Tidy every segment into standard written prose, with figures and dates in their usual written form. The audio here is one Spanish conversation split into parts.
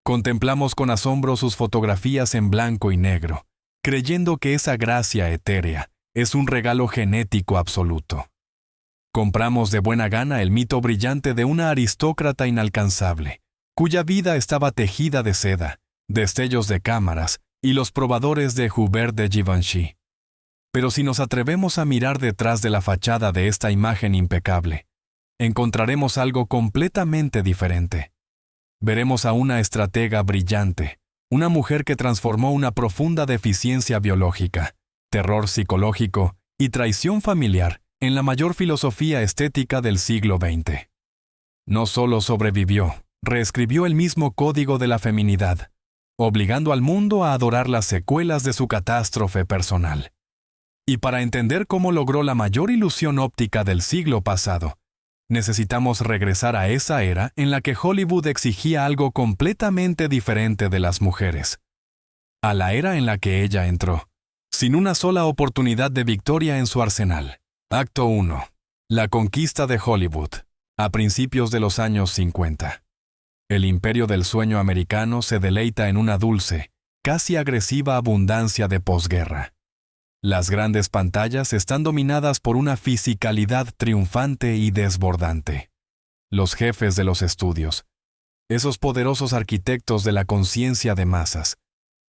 Contemplamos con asombro sus fotografías en blanco y negro, creyendo que esa gracia etérea es un regalo genético absoluto. Compramos de buena gana el mito brillante de una aristócrata inalcanzable, cuya vida estaba tejida de seda, destellos de cámaras y los probadores de Hubert de Givenchy. Pero si nos atrevemos a mirar detrás de la fachada de esta imagen impecable, encontraremos algo completamente diferente. Veremos a una estratega brillante, una mujer que transformó una profunda deficiencia biológica, terror psicológico y traición familiar en la mayor filosofía estética del siglo XX. No solo sobrevivió, reescribió el mismo código de la feminidad, obligando al mundo a adorar las secuelas de su catástrofe personal. Y para entender cómo logró la mayor ilusión óptica del siglo pasado, necesitamos regresar a esa era en la que Hollywood exigía algo completamente diferente de las mujeres. A la era en la que ella entró, sin una sola oportunidad de victoria en su arsenal. Acto 1. La conquista de Hollywood, a principios de los años 50. El imperio del sueño americano se deleita en una dulce, casi agresiva abundancia de posguerra. Las grandes pantallas están dominadas por una fisicalidad triunfante y desbordante. Los jefes de los estudios, esos poderosos arquitectos de la conciencia de masas,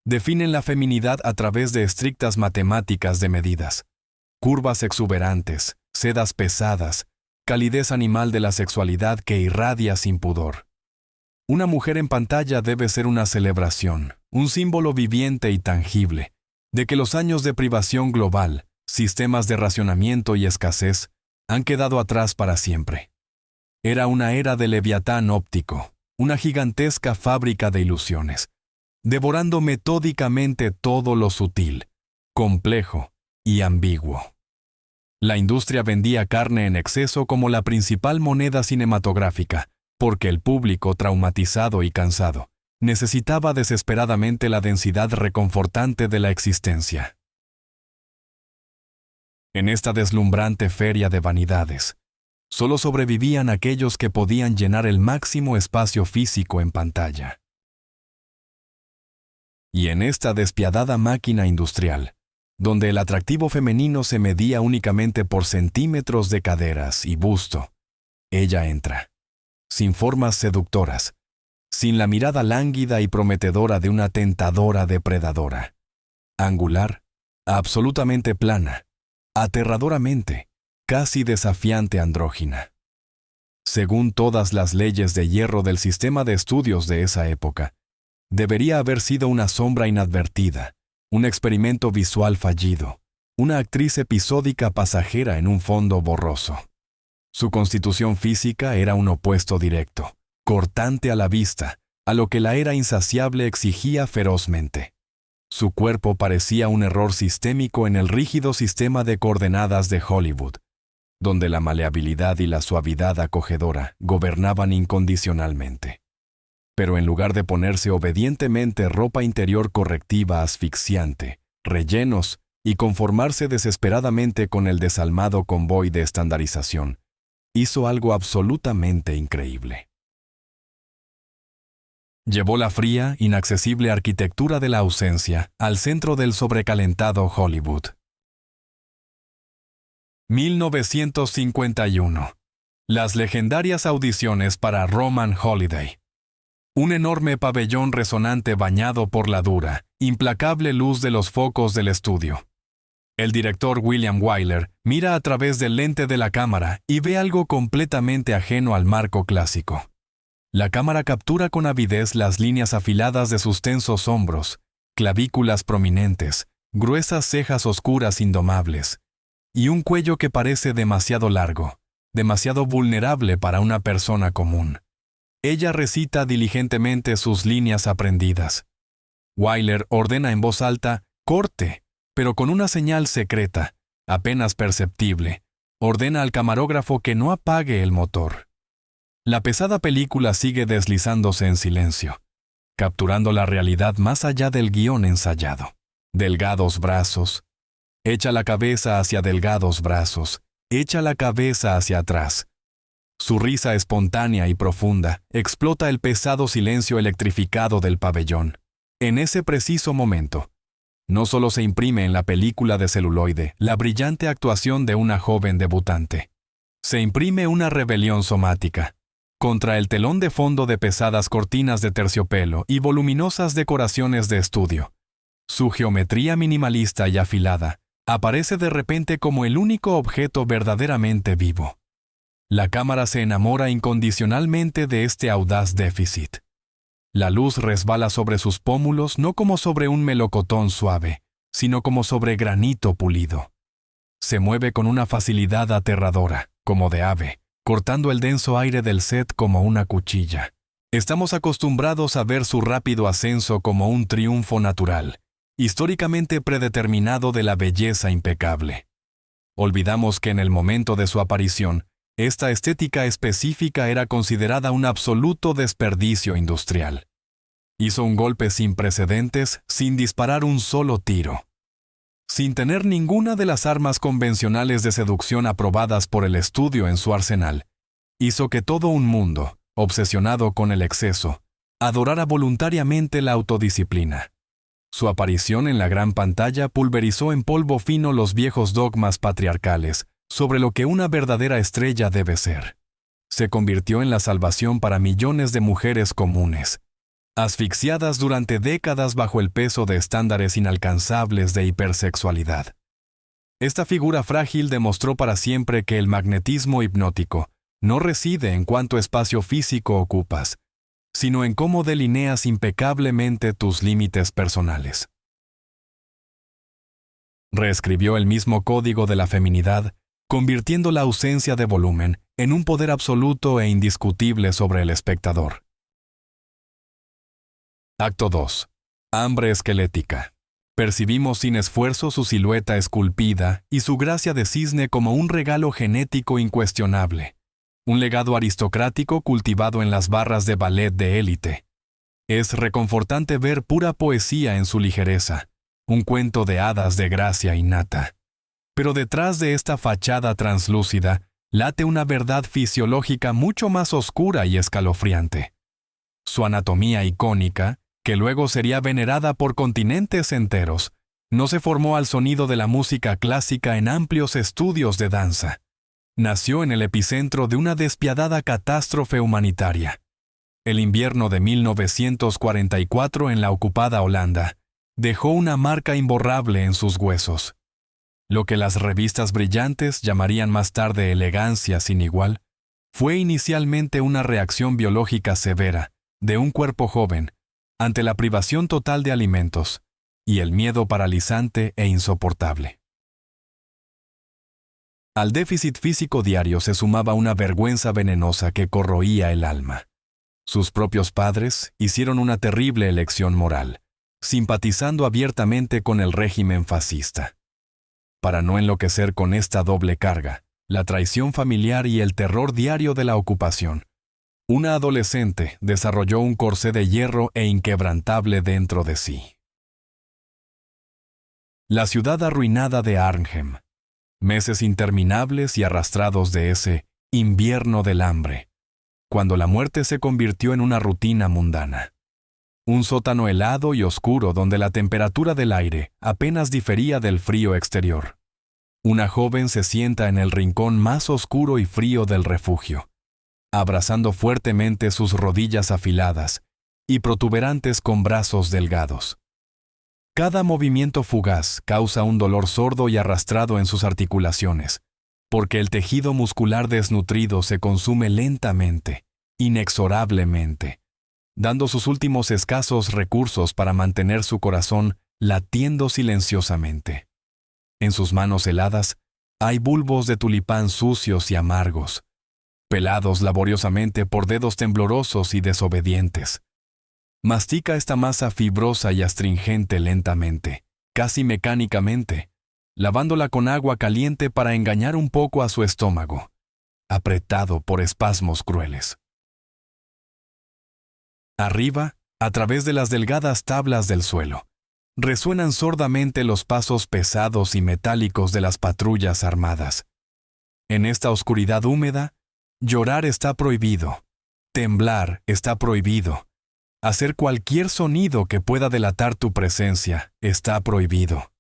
definen la feminidad a través de estrictas matemáticas de medidas, curvas exuberantes, sedas pesadas, calidez animal de la sexualidad que irradia sin pudor. Una mujer en pantalla debe ser una celebración, un símbolo viviente y tangible, de que los años de privación global, sistemas de racionamiento y escasez, han quedado atrás para siempre. Era una era de leviatán óptico, una gigantesca fábrica de ilusiones, devorando metódicamente todo lo sutil, complejo y ambiguo. La industria vendía carne en exceso como la principal moneda cinematográfica, porque el público, traumatizado y cansado, necesitaba desesperadamente la densidad reconfortante de la existencia. En esta deslumbrante feria de vanidades, solo sobrevivían aquellos que podían llenar el máximo espacio físico en pantalla. Y en esta despiadada máquina industrial, donde el atractivo femenino se medía únicamente por centímetros de caderas y busto, ella entra, sin formas seductoras, sin la mirada lánguida y prometedora de una tentadora depredadora. Angular, absolutamente plana, aterradoramente, casi desafiante andrógina. Según todas las leyes de hierro del sistema de estudios de esa época, debería haber sido una sombra inadvertida, un experimento visual fallido, una actriz episódica pasajera en un fondo borroso. Su constitución física era un opuesto directo, cortante a la vista, a lo que la era insaciable exigía ferozmente. Su cuerpo parecía un error sistémico en el rígido sistema de coordenadas de Hollywood, donde la maleabilidad y la suavidad acogedora gobernaban incondicionalmente. Pero en lugar de ponerse obedientemente ropa interior correctiva asfixiante, rellenos y conformarse desesperadamente con el desalmado convoy de estandarización, hizo algo absolutamente increíble. Llevó la fría, inaccesible arquitectura de la ausencia al centro del sobrecalentado Hollywood. 1951. Las legendarias audiciones para Roman Holiday. Un enorme pabellón resonante bañado por la dura, implacable luz de los focos del estudio. El director William Wyler mira a través del lente de la cámara y ve algo completamente ajeno al marco clásico. La cámara captura con avidez las líneas afiladas de sus tensos hombros, clavículas prominentes, gruesas cejas oscuras indomables, y un cuello que parece demasiado largo, demasiado vulnerable para una persona común. Ella recita diligentemente sus líneas aprendidas. Wyler ordena en voz alta, «corte», pero con una señal secreta, apenas perceptible, ordena al camarógrafo que no apague el motor. La pesada película sigue deslizándose en silencio, capturando la realidad más allá del guión ensayado. Delgados brazos. Echa la cabeza hacia delgados brazos. Echa la cabeza hacia atrás. Su risa espontánea y profunda explota el pesado silencio electrificado del pabellón. En ese preciso momento, no solo se imprime en la película de celuloide la brillante actuación de una joven debutante, se imprime una rebelión somática. Contra el telón de fondo de pesadas cortinas de terciopelo y voluminosas decoraciones de estudio, su geometría minimalista y afilada aparece de repente como el único objeto verdaderamente vivo. La cámara se enamora incondicionalmente de este audaz déficit. La luz resbala sobre sus pómulos no como sobre un melocotón suave, sino como sobre granito pulido. Se mueve con una facilidad aterradora, como de ave, cortando el denso aire del set como una cuchilla. Estamos acostumbrados a ver su rápido ascenso como un triunfo natural, históricamente predeterminado de la belleza impecable. Olvidamos que en el momento de su aparición, esta estética específica era considerada un absoluto desperdicio industrial. Hizo un golpe sin precedentes, sin disparar un solo tiro. Sin tener ninguna de las armas convencionales de seducción aprobadas por el estudio en su arsenal, hizo que todo un mundo, obsesionado con el exceso, adorara voluntariamente la autodisciplina. Su aparición en la gran pantalla pulverizó en polvo fino los viejos dogmas patriarcales sobre lo que una verdadera estrella debe ser. Se convirtió en la salvación para millones de mujeres comunes, asfixiadas durante décadas bajo el peso de estándares inalcanzables de hipersexualidad. Esta figura frágil demostró para siempre que el magnetismo hipnótico no reside en cuánto espacio físico ocupas, sino en cómo delineas impecablemente tus límites personales. Reescribió el mismo código de la feminidad, convirtiendo la ausencia de volumen en un poder absoluto e indiscutible sobre el espectador. Acto 2. Hambre esquelética. Percibimos sin esfuerzo su silueta esculpida y su gracia de cisne como un regalo genético incuestionable, un legado aristocrático cultivado en las barras de ballet de élite. Es reconfortante ver pura poesía en su ligereza, un cuento de hadas de gracia innata. Pero detrás de esta fachada translúcida late una verdad fisiológica mucho más oscura y escalofriante. Su anatomía icónica, que luego sería venerada por continentes enteros, no se formó al sonido de la música clásica en amplios estudios de danza. Nació en el epicentro de una despiadada catástrofe humanitaria. El invierno de 1944 en la ocupada Holanda dejó una marca imborrable en sus huesos. Lo que las revistas brillantes llamarían más tarde elegancia sin igual, fue inicialmente una reacción biológica severa de un cuerpo joven ante la privación total de alimentos y el miedo paralizante e insoportable. Al déficit físico diario se sumaba una vergüenza venenosa que corroía el alma. Sus propios padres hicieron una terrible elección moral, simpatizando abiertamente con el régimen fascista. Para no enloquecer con esta doble carga, la traición familiar y el terror diario de la ocupación, una adolescente desarrolló un corsé de hierro e inquebrantable dentro de sí. La ciudad arruinada de Arnhem. Meses interminables y arrastrados de ese invierno del hambre, cuando la muerte se convirtió en una rutina mundana. Un sótano helado y oscuro donde la temperatura del aire apenas difería del frío exterior. Una joven se sienta en el rincón más oscuro y frío del refugio, abrazando fuertemente sus rodillas afiladas y protuberantes con brazos delgados. Cada movimiento fugaz causa un dolor sordo y arrastrado en sus articulaciones, porque el tejido muscular desnutrido se consume lentamente, inexorablemente, dando sus últimos escasos recursos para mantener su corazón latiendo silenciosamente. En sus manos heladas hay bulbos de tulipán sucios y amargos, pelados laboriosamente por dedos temblorosos y desobedientes. Mastica esta masa fibrosa y astringente lentamente, casi mecánicamente, lavándola con agua caliente para engañar un poco a su estómago, apretado por espasmos crueles. Arriba, a través de las delgadas tablas del suelo, resuenan sordamente los pasos pesados y metálicos de las patrullas armadas. En esta oscuridad húmeda, Llorar está prohibido. Temblar está prohibido. Hacer cualquier sonido que pueda delatar tu presencia está prohibido.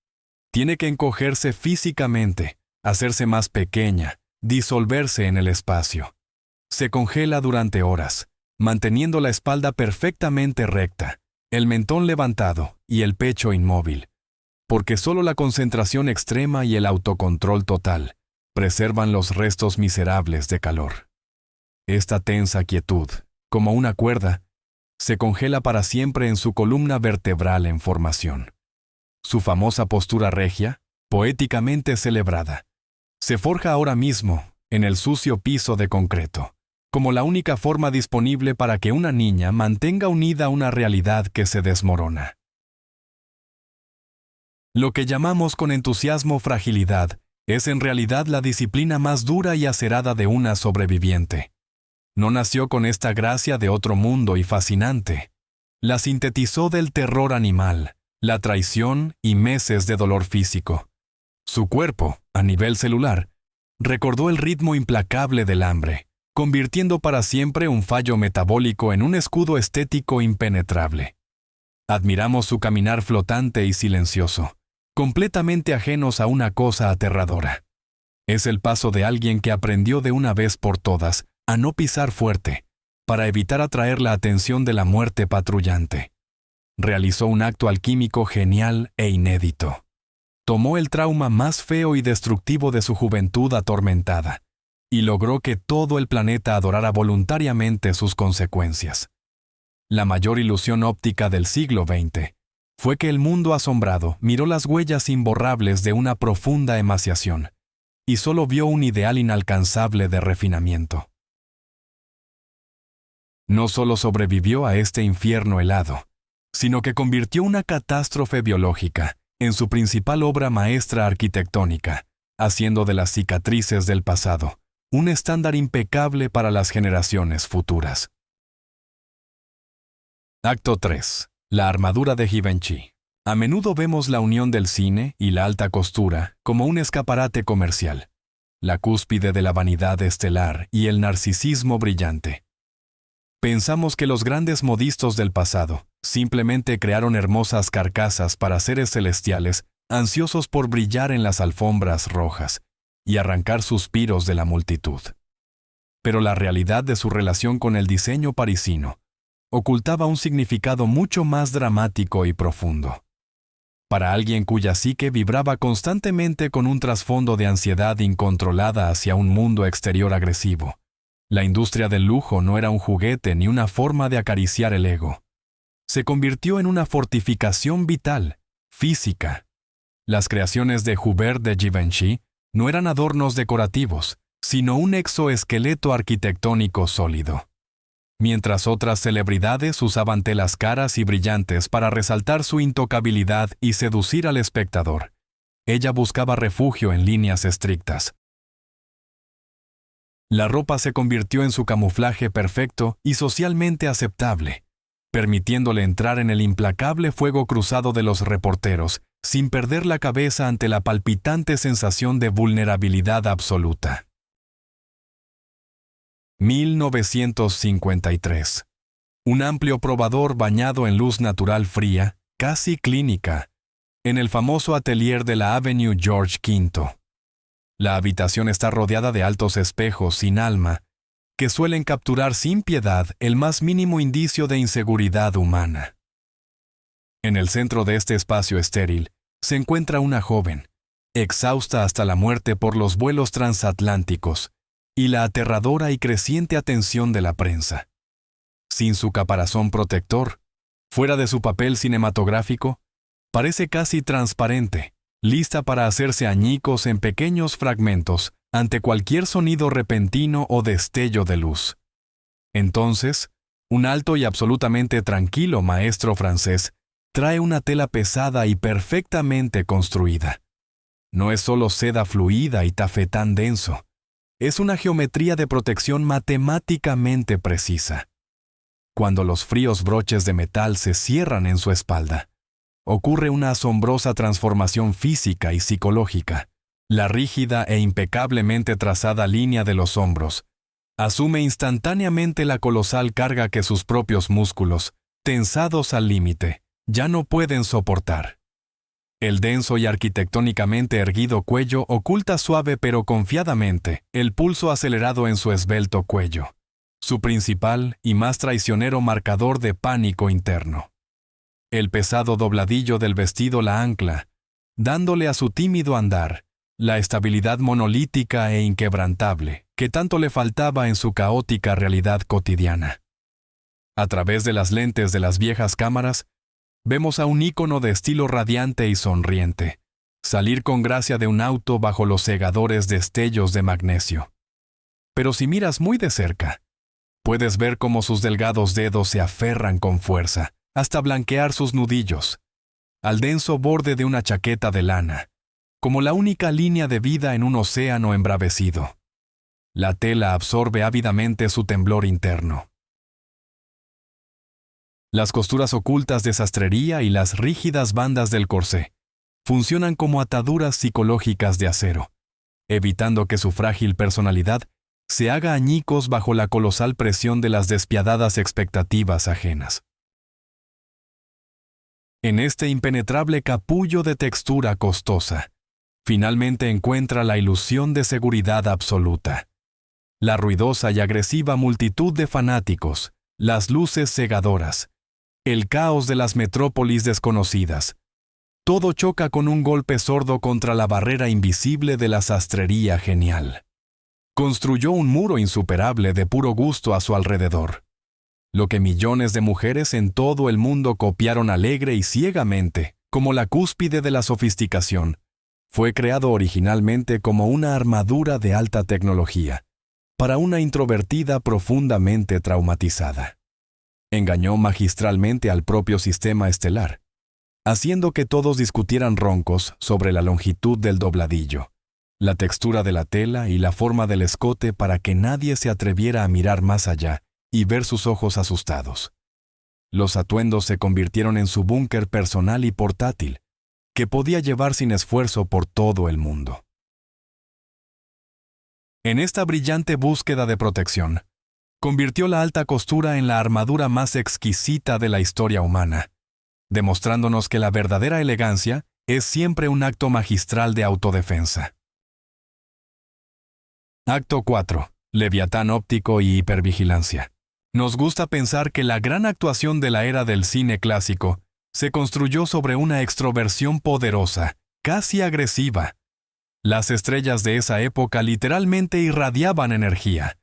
Tiene que encogerse físicamente, hacerse más pequeña, disolverse en el espacio. Se congela durante horas, manteniendo la espalda perfectamente recta, el mentón levantado y el pecho inmóvil, porque solo la concentración extrema y el autocontrol total preservan los restos miserables de calor. Esta tensa quietud, como una cuerda, se congela para siempre en su columna vertebral en formación. Su famosa postura regia, poéticamente celebrada, se forja ahora mismo en el sucio piso de concreto, como la única forma disponible para que una niña mantenga unida una realidad que se desmorona. Lo que llamamos con entusiasmo fragilidad es en realidad la disciplina más dura y acerada de una sobreviviente. No nació con esta gracia de otro mundo y fascinante. La sintetizó del terror animal, la traición y meses de dolor físico. Su cuerpo, a nivel celular, recordó el ritmo implacable del hambre, convirtiendo para siempre un fallo metabólico en un escudo estético impenetrable. Admiramos su caminar flotante y silencioso, completamente ajenos a una cosa aterradora. Es el paso de alguien que aprendió de una vez por todas a no pisar fuerte, para evitar atraer la atención de la muerte patrullante. Realizó un acto alquímico genial e inédito. Tomó el trauma más feo y destructivo de su juventud atormentada, y logró que todo el planeta adorara voluntariamente sus consecuencias. La mayor ilusión óptica del siglo XX fue que el mundo asombrado miró las huellas imborrables de una profunda emaciación, y solo vio un ideal inalcanzable de refinamiento. No solo sobrevivió a este infierno helado, sino que convirtió una catástrofe biológica en su principal obra maestra arquitectónica, haciendo de las cicatrices del pasado un estándar impecable para las generaciones futuras. Acto 3. La armadura de Givenchy. A menudo vemos la unión del cine y la alta costura como un escaparate comercial, la cúspide de la vanidad estelar y el narcisismo brillante. Pensamos que los grandes modistos del pasado simplemente crearon hermosas carcasas para seres celestiales ansiosos por brillar en las alfombras rojas y arrancar suspiros de la multitud. Pero la realidad de su relación con el diseño parisino ocultaba un significado mucho más dramático y profundo. Para alguien cuya psique vibraba constantemente con un trasfondo de ansiedad incontrolada hacia un mundo exterior agresivo, la industria del lujo no era un juguete ni una forma de acariciar el ego. Se convirtió en una fortificación vital, física. Las creaciones de Hubert de Givenchy no eran adornos decorativos, sino un exoesqueleto arquitectónico sólido. Mientras otras celebridades usaban telas caras y brillantes para resaltar su intocabilidad y seducir al espectador, ella buscaba refugio en líneas estrictas. La ropa se convirtió en su camuflaje perfecto y socialmente aceptable, permitiéndole entrar en el implacable fuego cruzado de los reporteros, sin perder la cabeza ante la palpitante sensación de vulnerabilidad absoluta. 1953. Un amplio probador bañado en luz natural fría, casi clínica, en el famoso atelier de la Avenue George V. La habitación está rodeada de altos espejos sin alma, que suelen capturar sin piedad el más mínimo indicio de inseguridad humana. En el centro de este espacio estéril se encuentra una joven, exhausta hasta la muerte por los vuelos transatlánticos y la aterradora y creciente atención de la prensa. Sin su caparazón protector, fuera de su papel cinematográfico, parece casi transparente, lista para hacerse añicos en pequeños fragmentos ante cualquier sonido repentino o destello de luz. Entonces, un alto y absolutamente tranquilo maestro francés trae una tela pesada y perfectamente construida. No es solo seda fluida y tafetán denso, es una geometría de protección matemáticamente precisa. Cuando los fríos broches de metal se cierran en su espalda, ocurre una asombrosa transformación física y psicológica. La rígida e impecablemente trazada línea de los hombros asume instantáneamente la colosal carga que sus propios músculos, tensados al límite, ya no pueden soportar. El denso y arquitectónicamente erguido cuello oculta suave pero confiadamente el pulso acelerado en su esbelto cuello, su principal y más traicionero marcador de pánico interno. El pesado dobladillo del vestido la ancla, dándole a su tímido andar la estabilidad monolítica e inquebrantable que tanto le faltaba en su caótica realidad cotidiana. A través de las lentes de las viejas cámaras, vemos a un ícono de estilo radiante y sonriente, salir con gracia de un auto bajo los cegadores destellos de magnesio. Pero si miras muy de cerca, puedes ver cómo sus delgados dedos se aferran con fuerza, hasta blanquear sus nudillos, al denso borde de una chaqueta de lana, como la única línea de vida en un océano embravecido. La tela absorbe ávidamente su temblor interno. Las costuras ocultas de sastrería y las rígidas bandas del corsé funcionan como ataduras psicológicas de acero, evitando que su frágil personalidad se haga añicos bajo la colosal presión de las despiadadas expectativas ajenas. En este impenetrable capullo de textura costosa, finalmente encuentra la ilusión de seguridad absoluta. La ruidosa y agresiva multitud de fanáticos, las luces cegadoras, el caos de las metrópolis desconocidas, todo choca con un golpe sordo contra la barrera invisible de la sastrería genial. Construyó un muro insuperable de puro gusto a su alrededor. Lo que millones de mujeres en todo el mundo copiaron alegre y ciegamente, como la cúspide de la sofisticación, fue creado originalmente como una armadura de alta tecnología, para una introvertida profundamente traumatizada. Engañó magistralmente al propio sistema estelar, haciendo que todos discutieran roncos sobre la longitud del dobladillo, la textura de la tela y la forma del escote para que nadie se atreviera a mirar más allá y ver sus ojos asustados. Los atuendos se convirtieron en su búnker personal y portátil, que podía llevar sin esfuerzo por todo el mundo. En esta brillante búsqueda de protección, convirtió la alta costura en la armadura más exquisita de la historia humana, demostrándonos que la verdadera elegancia es siempre un acto magistral de autodefensa. Acto 4. Leviatán óptico y hipervigilancia. Nos gusta pensar que la gran actuación de la era del cine clásico se construyó sobre una extroversión poderosa, casi agresiva. Las estrellas de esa época literalmente irradiaban energía,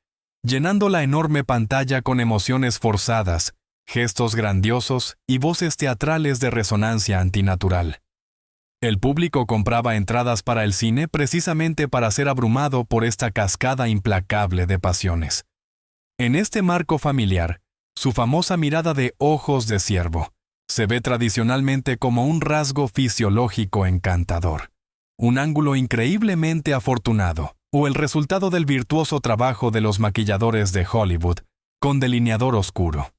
llenando la enorme pantalla con emociones forzadas, gestos grandiosos y voces teatrales de resonancia antinatural. El público compraba entradas para el cine precisamente para ser abrumado por esta cascada implacable de pasiones. En este marco familiar, su famosa mirada de ojos de ciervo se ve tradicionalmente como un rasgo fisiológico encantador, un ángulo increíblemente afortunado, o el resultado del virtuoso trabajo de los maquilladores de Hollywood, con delineador oscuro.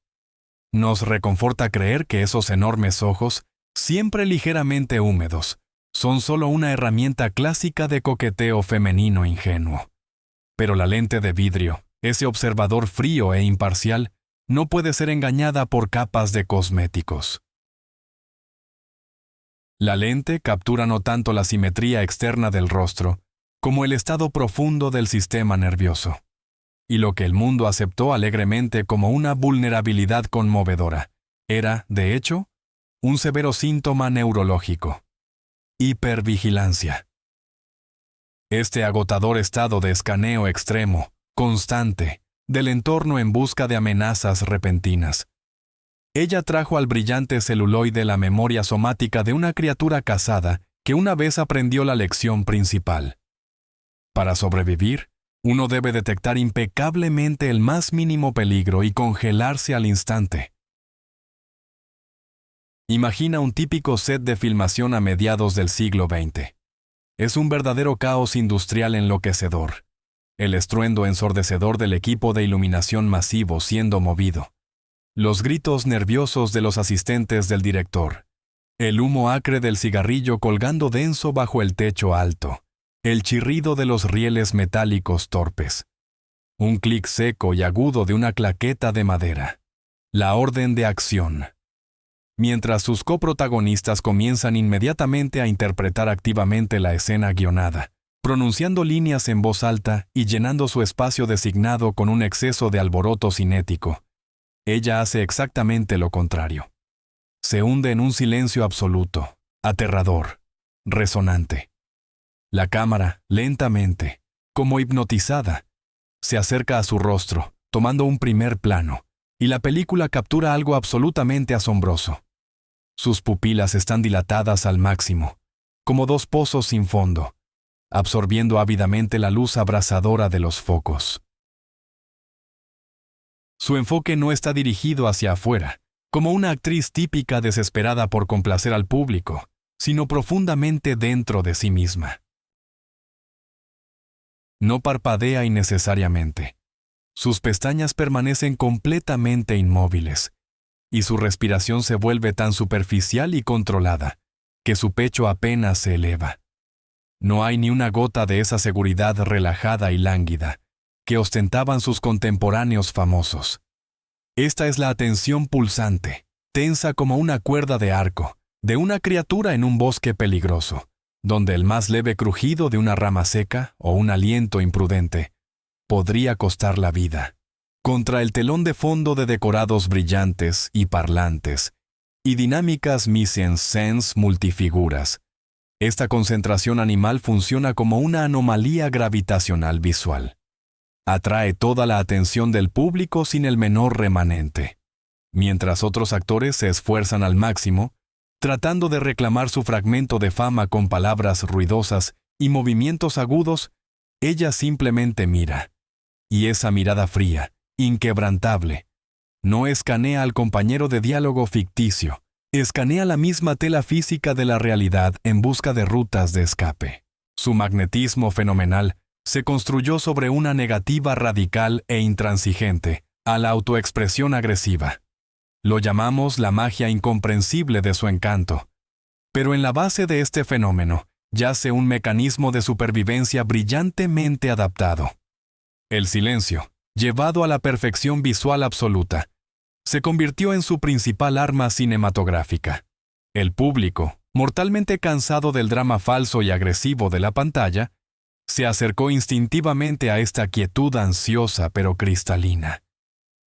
Nos reconforta creer que esos enormes ojos, siempre ligeramente húmedos, son solo una herramienta clásica de coqueteo femenino ingenuo. Pero la lente de vidrio, ese observador frío e imparcial, no puede ser engañada por capas de cosméticos. La lente captura no tanto la simetría externa del rostro, como el estado profundo del sistema nervioso, y lo que el mundo aceptó alegremente como una vulnerabilidad conmovedora, era, de hecho, un severo síntoma neurológico: hipervigilancia. Este agotador estado de escaneo extremo, constante, del entorno en busca de amenazas repentinas. Ella trajo al brillante celuloide la memoria somática de una criatura casada que una vez aprendió la lección principal. Para sobrevivir, uno debe detectar impecablemente el más mínimo peligro y congelarse al instante. Imagina un típico set de filmación a mediados del siglo XX. Es un verdadero caos industrial enloquecedor. El estruendo ensordecedor del equipo de iluminación masivo siendo movido. Los gritos nerviosos de los asistentes del director. El humo acre del cigarrillo colgando denso bajo el techo alto. El chirrido de los rieles metálicos torpes. Un clic seco y agudo de una claqueta de madera. La orden de acción. Mientras sus coprotagonistas comienzan inmediatamente a interpretar activamente la escena guionada, pronunciando líneas en voz alta y llenando su espacio designado con un exceso de alboroto cinético. Ella hace exactamente lo contrario. Se hunde en un silencio absoluto, aterrador, resonante. La cámara, lentamente, como hipnotizada, se acerca a su rostro, tomando un primer plano, y la película captura algo absolutamente asombroso. Sus pupilas están dilatadas al máximo, como dos pozos sin fondo, absorbiendo ávidamente la luz abrasadora de los focos. Su enfoque no está dirigido hacia afuera, como una actriz típica desesperada por complacer al público, sino profundamente dentro de sí misma. No parpadea innecesariamente. Sus pestañas permanecen completamente inmóviles, y su respiración se vuelve tan superficial y controlada, que su pecho apenas se eleva. No hay ni una gota de esa seguridad relajada y lánguida que ostentaban sus contemporáneos famosos. Esta es la atención pulsante, tensa como una cuerda de arco, de una criatura en un bosque peligroso, donde el más leve crujido de una rama seca o un aliento imprudente podría costar la vida, contra el telón de fondo de decorados brillantes y parlantes, y dinámicas mise-en-scène multifiguras. Esta concentración animal funciona como una anomalía gravitacional visual. Atrae toda la atención del público sin el menor remanente. Mientras otros actores se esfuerzan al máximo, tratando de reclamar su fragmento de fama con palabras ruidosas y movimientos agudos, ella simplemente mira. Y esa mirada fría, inquebrantable, no escanea al compañero de diálogo ficticio, escanea la misma tela física de la realidad en busca de rutas de escape. Su magnetismo fenomenal se construyó sobre una negativa radical e intransigente a la autoexpresión agresiva. Lo llamamos la magia incomprensible de su encanto. Pero en la base de este fenómeno yace un mecanismo de supervivencia brillantemente adaptado. El silencio, llevado a la perfección visual absoluta, se convirtió en su principal arma cinematográfica. El público, mortalmente cansado del drama falso y agresivo de la pantalla, se acercó instintivamente a esta quietud ansiosa pero cristalina.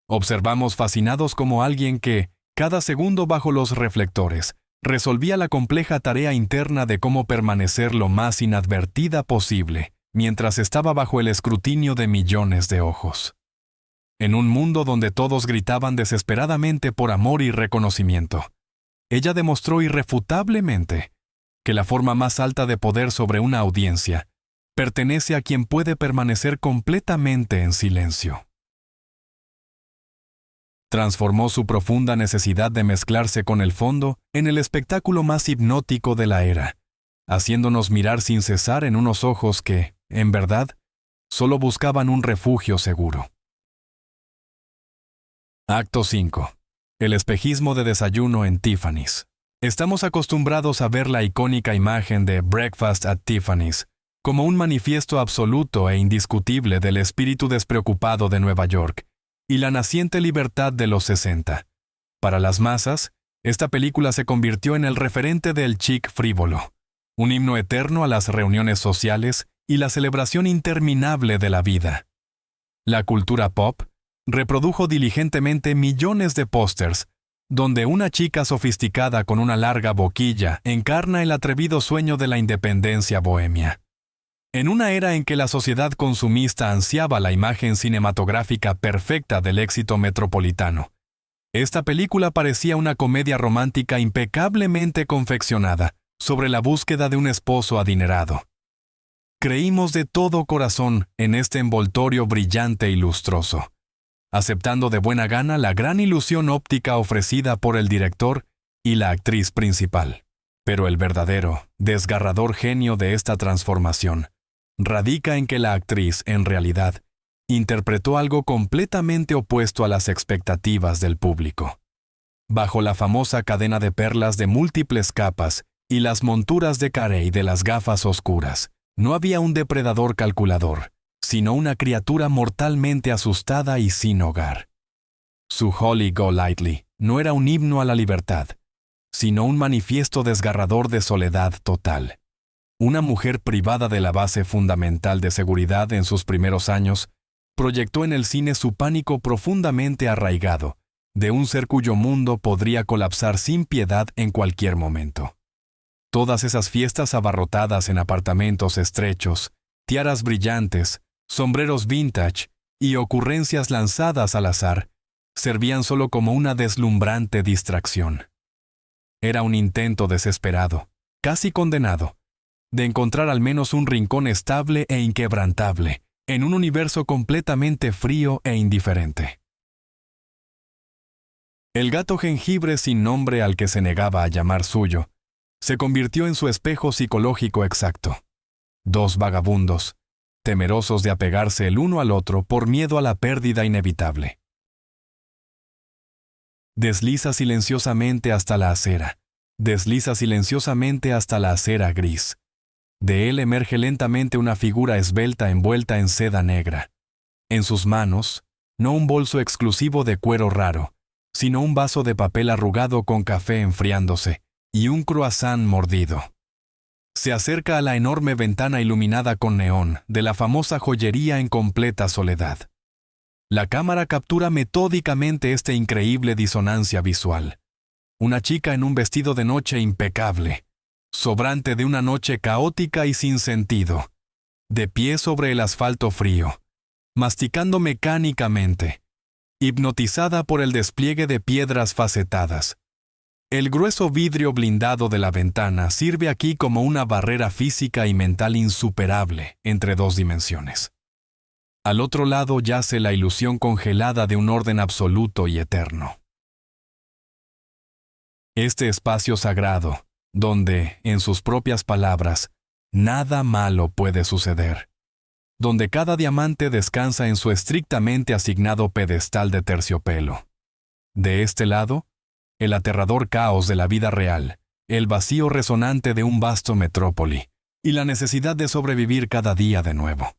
Observamos fascinados como alguien que, cada segundo bajo los reflectores, resolvía la compleja tarea interna de cómo permanecer lo más inadvertida posible, mientras estaba bajo el escrutinio de millones de ojos. En un mundo donde todos gritaban desesperadamente por amor y reconocimiento, ella demostró irrefutablemente que la forma más alta de poder sobre una audiencia pertenece a quien puede permanecer completamente en silencio. Transformó su profunda necesidad de mezclarse con el fondo en el espectáculo más hipnótico de la era, haciéndonos mirar sin cesar en unos ojos que, en verdad, solo buscaban un refugio seguro. Acto 5. El espejismo de desayuno en Tiffany's. Estamos acostumbrados a ver la icónica imagen de Breakfast at Tiffany's como un manifiesto absoluto e indiscutible del espíritu despreocupado de Nueva York y la naciente libertad de los 60. Para las masas, esta película se convirtió en el referente del chic frívolo, un himno eterno a las reuniones sociales y la celebración interminable de la vida. La cultura pop reprodujo diligentemente millones de pósters, donde una chica sofisticada con una larga boquilla encarna el atrevido sueño de la independencia bohemia. En una era en que la sociedad consumista ansiaba la imagen cinematográfica perfecta del éxito metropolitano, esta película parecía una comedia romántica impecablemente confeccionada sobre la búsqueda de un esposo adinerado. Creímos de todo corazón en este envoltorio brillante y lustroso, aceptando de buena gana la gran ilusión óptica ofrecida por el director y la actriz principal. Pero el verdadero, desgarrador genio de esta transformación radica en que la actriz, en realidad, interpretó algo completamente opuesto a las expectativas del público. Bajo la famosa cadena de perlas de múltiples capas y las monturas de carey de las gafas oscuras, no había un depredador calculador, sino una criatura mortalmente asustada y sin hogar. Su Holly Golightly no era un himno a la libertad, sino un manifiesto desgarrador de soledad total. Una mujer privada de la base fundamental de seguridad en sus primeros años, proyectó en el cine su pánico profundamente arraigado, de un ser cuyo mundo podría colapsar sin piedad en cualquier momento. Todas esas fiestas abarrotadas en apartamentos estrechos, tiaras brillantes, sombreros vintage y ocurrencias lanzadas al azar, servían solo como una deslumbrante distracción. Era un intento desesperado, casi condenado, de encontrar al menos un rincón estable e inquebrantable, en un universo completamente frío e indiferente. El gato jengibre sin nombre al que se negaba a llamar suyo, se convirtió en su espejo psicológico exacto. Dos vagabundos, temerosos de apegarse el uno al otro por miedo a la pérdida inevitable. Desliza silenciosamente hasta la acera. Desliza silenciosamente hasta la acera gris. De él emerge lentamente una figura esbelta envuelta en seda negra. En sus manos, no un bolso exclusivo de cuero raro, sino un vaso de papel arrugado con café enfriándose y un croissant mordido. Se acerca a la enorme ventana iluminada con neón de la famosa joyería en completa soledad. La cámara captura metódicamente esta increíble disonancia visual. Una chica en un vestido de noche impecable, sobrante de una noche caótica y sin sentido, de pie sobre el asfalto frío, masticando mecánicamente, hipnotizada por el despliegue de piedras facetadas. El grueso vidrio blindado de la ventana sirve aquí como una barrera física y mental insuperable entre dos dimensiones. Al otro lado yace la ilusión congelada de un orden absoluto y eterno. Este espacio sagrado, donde, en sus propias palabras, nada malo puede suceder, donde cada diamante descansa en su estrictamente asignado pedestal de terciopelo. De este lado, el aterrador caos de la vida real, el vacío resonante de un vasto metrópoli, y la necesidad de sobrevivir cada día de nuevo.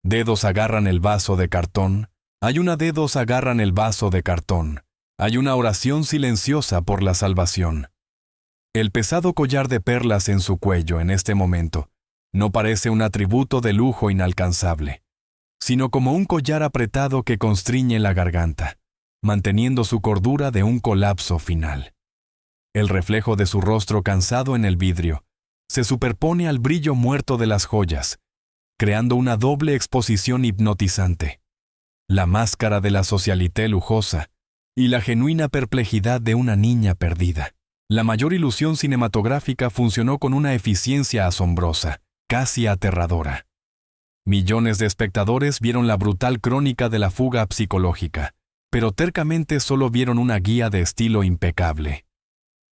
Dedos agarran el vaso de cartón, dedos agarran el vaso de cartón, hay una oración silenciosa por la salvación. El pesado collar de perlas en su cuello en este momento no parece un atributo de lujo inalcanzable, sino como un collar apretado que constriñe la garganta, manteniendo su cordura de un colapso final. El reflejo de su rostro cansado en el vidrio se superpone al brillo muerto de las joyas, creando una doble exposición hipnotizante. La máscara de la socialité lujosa y la genuina perplejidad de una niña perdida. La mayor ilusión cinematográfica funcionó con una eficiencia asombrosa, casi aterradora. Millones de espectadores vieron la brutal crónica de la fuga psicológica, pero tercamente solo vieron una guía de estilo impecable.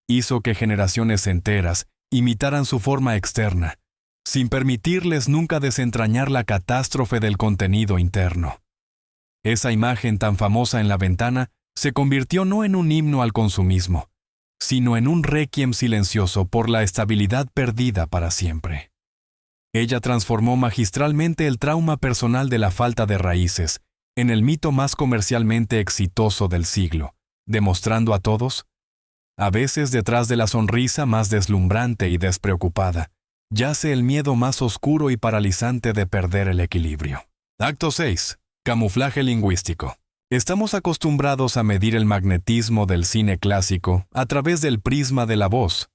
Hizo que generaciones enteras imitaran su forma externa, sin permitirles nunca desentrañar la catástrofe del contenido interno. Esa imagen tan famosa en la ventana se convirtió no en un himno al consumismo, sino en un requiem silencioso por la estabilidad perdida para siempre. Ella transformó magistralmente el trauma personal de la falta de raíces en el mito más comercialmente exitoso del siglo, demostrando a todos, a veces detrás de la sonrisa más deslumbrante y despreocupada, yace el miedo más oscuro y paralizante de perder el equilibrio. Acto 6. Camuflaje lingüístico. Estamos acostumbrados a medir el magnetismo del cine clásico a través del prisma de la voz.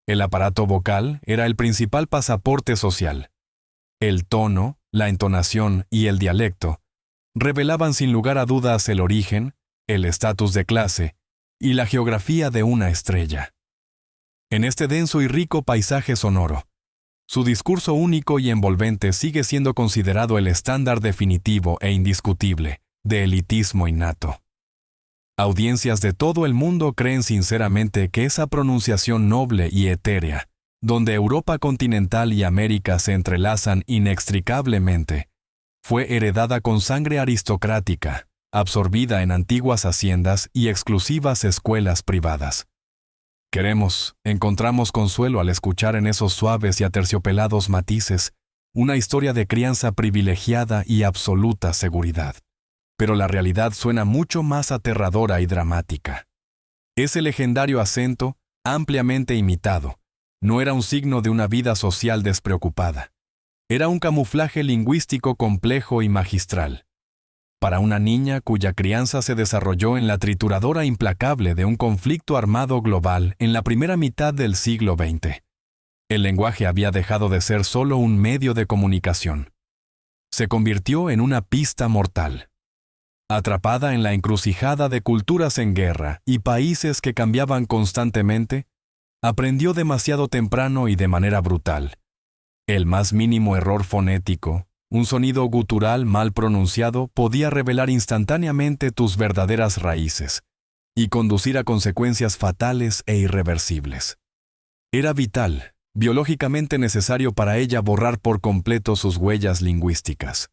El aparato vocal era el principal pasaporte social. El tono, la entonación y el dialecto revelaban sin lugar a dudas el origen, el estatus de clase y la geografía de una estrella. En este denso y rico paisaje sonoro, su discurso único y envolvente sigue siendo considerado el estándar definitivo e indiscutible de elitismo innato. Audiencias de todo el mundo creen sinceramente que esa pronunciación noble y etérea, donde Europa continental y América se entrelazan inextricablemente, fue heredada con sangre aristocrática, absorbida en antiguas haciendas y exclusivas escuelas privadas. Encontramos consuelo al escuchar en esos suaves y aterciopelados matices una historia de crianza privilegiada y absoluta seguridad. Pero la realidad suena mucho más aterradora y dramática. Ese legendario acento, ampliamente imitado, no era un signo de una vida social despreocupada. Era un camuflaje lingüístico complejo y magistral. Para una niña cuya crianza se desarrolló en la trituradora implacable de un conflicto armado global en la primera mitad del siglo XX, el lenguaje había dejado de ser solo un medio de comunicación. Se convirtió en una pista mortal. Atrapada en la encrucijada de culturas en guerra y países que cambiaban constantemente, aprendió demasiado temprano y de manera brutal. El más mínimo error fonético, un sonido gutural mal pronunciado, podía revelar instantáneamente tus verdaderas raíces y conducir a consecuencias fatales e irreversibles. Era vital, biológicamente necesario para ella borrar por completo sus huellas lingüísticas.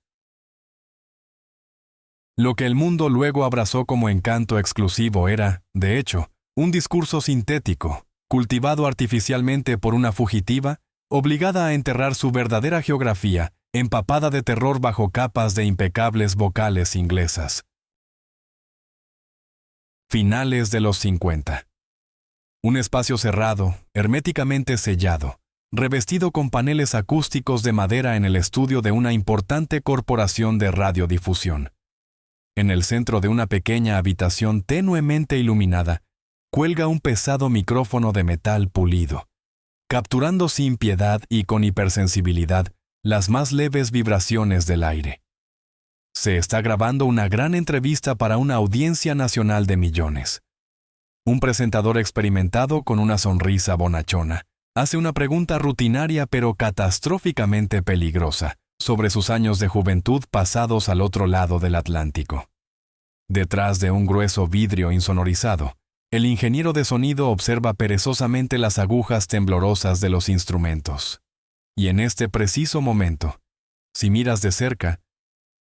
Lo que el mundo luego abrazó como encanto exclusivo era, de hecho, un discurso sintético, cultivado artificialmente por una fugitiva, obligada a enterrar su verdadera geografía, empapada de terror bajo capas de impecables vocales inglesas. Finales de los 50. Un espacio cerrado, herméticamente sellado, revestido con paneles acústicos de madera en el estudio de una importante corporación de radiodifusión. En el centro de una pequeña habitación tenuemente iluminada, cuelga un pesado micrófono de metal pulido, capturando sin piedad y con hipersensibilidad las más leves vibraciones del aire. Se está grabando una gran entrevista para una audiencia nacional de millones. Un presentador experimentado con una sonrisa bonachona hace una pregunta rutinaria pero catastróficamente peligrosa sobre sus años de juventud pasados al otro lado del Atlántico. Detrás de un grueso vidrio insonorizado, el ingeniero de sonido observa perezosamente las agujas temblorosas de los instrumentos. Y en este preciso momento, si miras de cerca,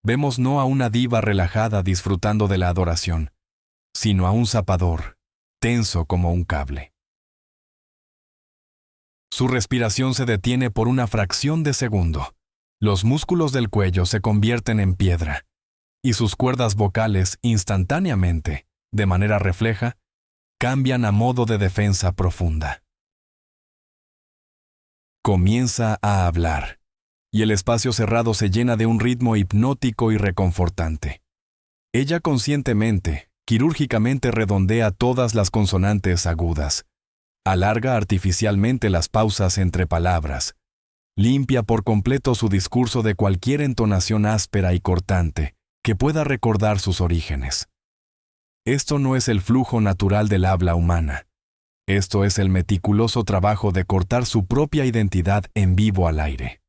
vemos no a una diva relajada disfrutando de la adoración, sino a un zapador, tenso como un cable. Su respiración se detiene por una fracción de segundo. Los músculos del cuello se convierten en piedra, y sus cuerdas vocales instantáneamente, de manera refleja, cambian a modo de defensa profunda. Comienza a hablar, y el espacio cerrado se llena de un ritmo hipnótico y reconfortante. Ella conscientemente, quirúrgicamente redondea todas las consonantes agudas, alarga artificialmente las pausas entre palabras, limpia por completo su discurso de cualquier entonación áspera y cortante que pueda recordar sus orígenes. Esto no es el flujo natural del habla humana. Esto es el meticuloso trabajo de cortar su propia identidad en vivo al aire.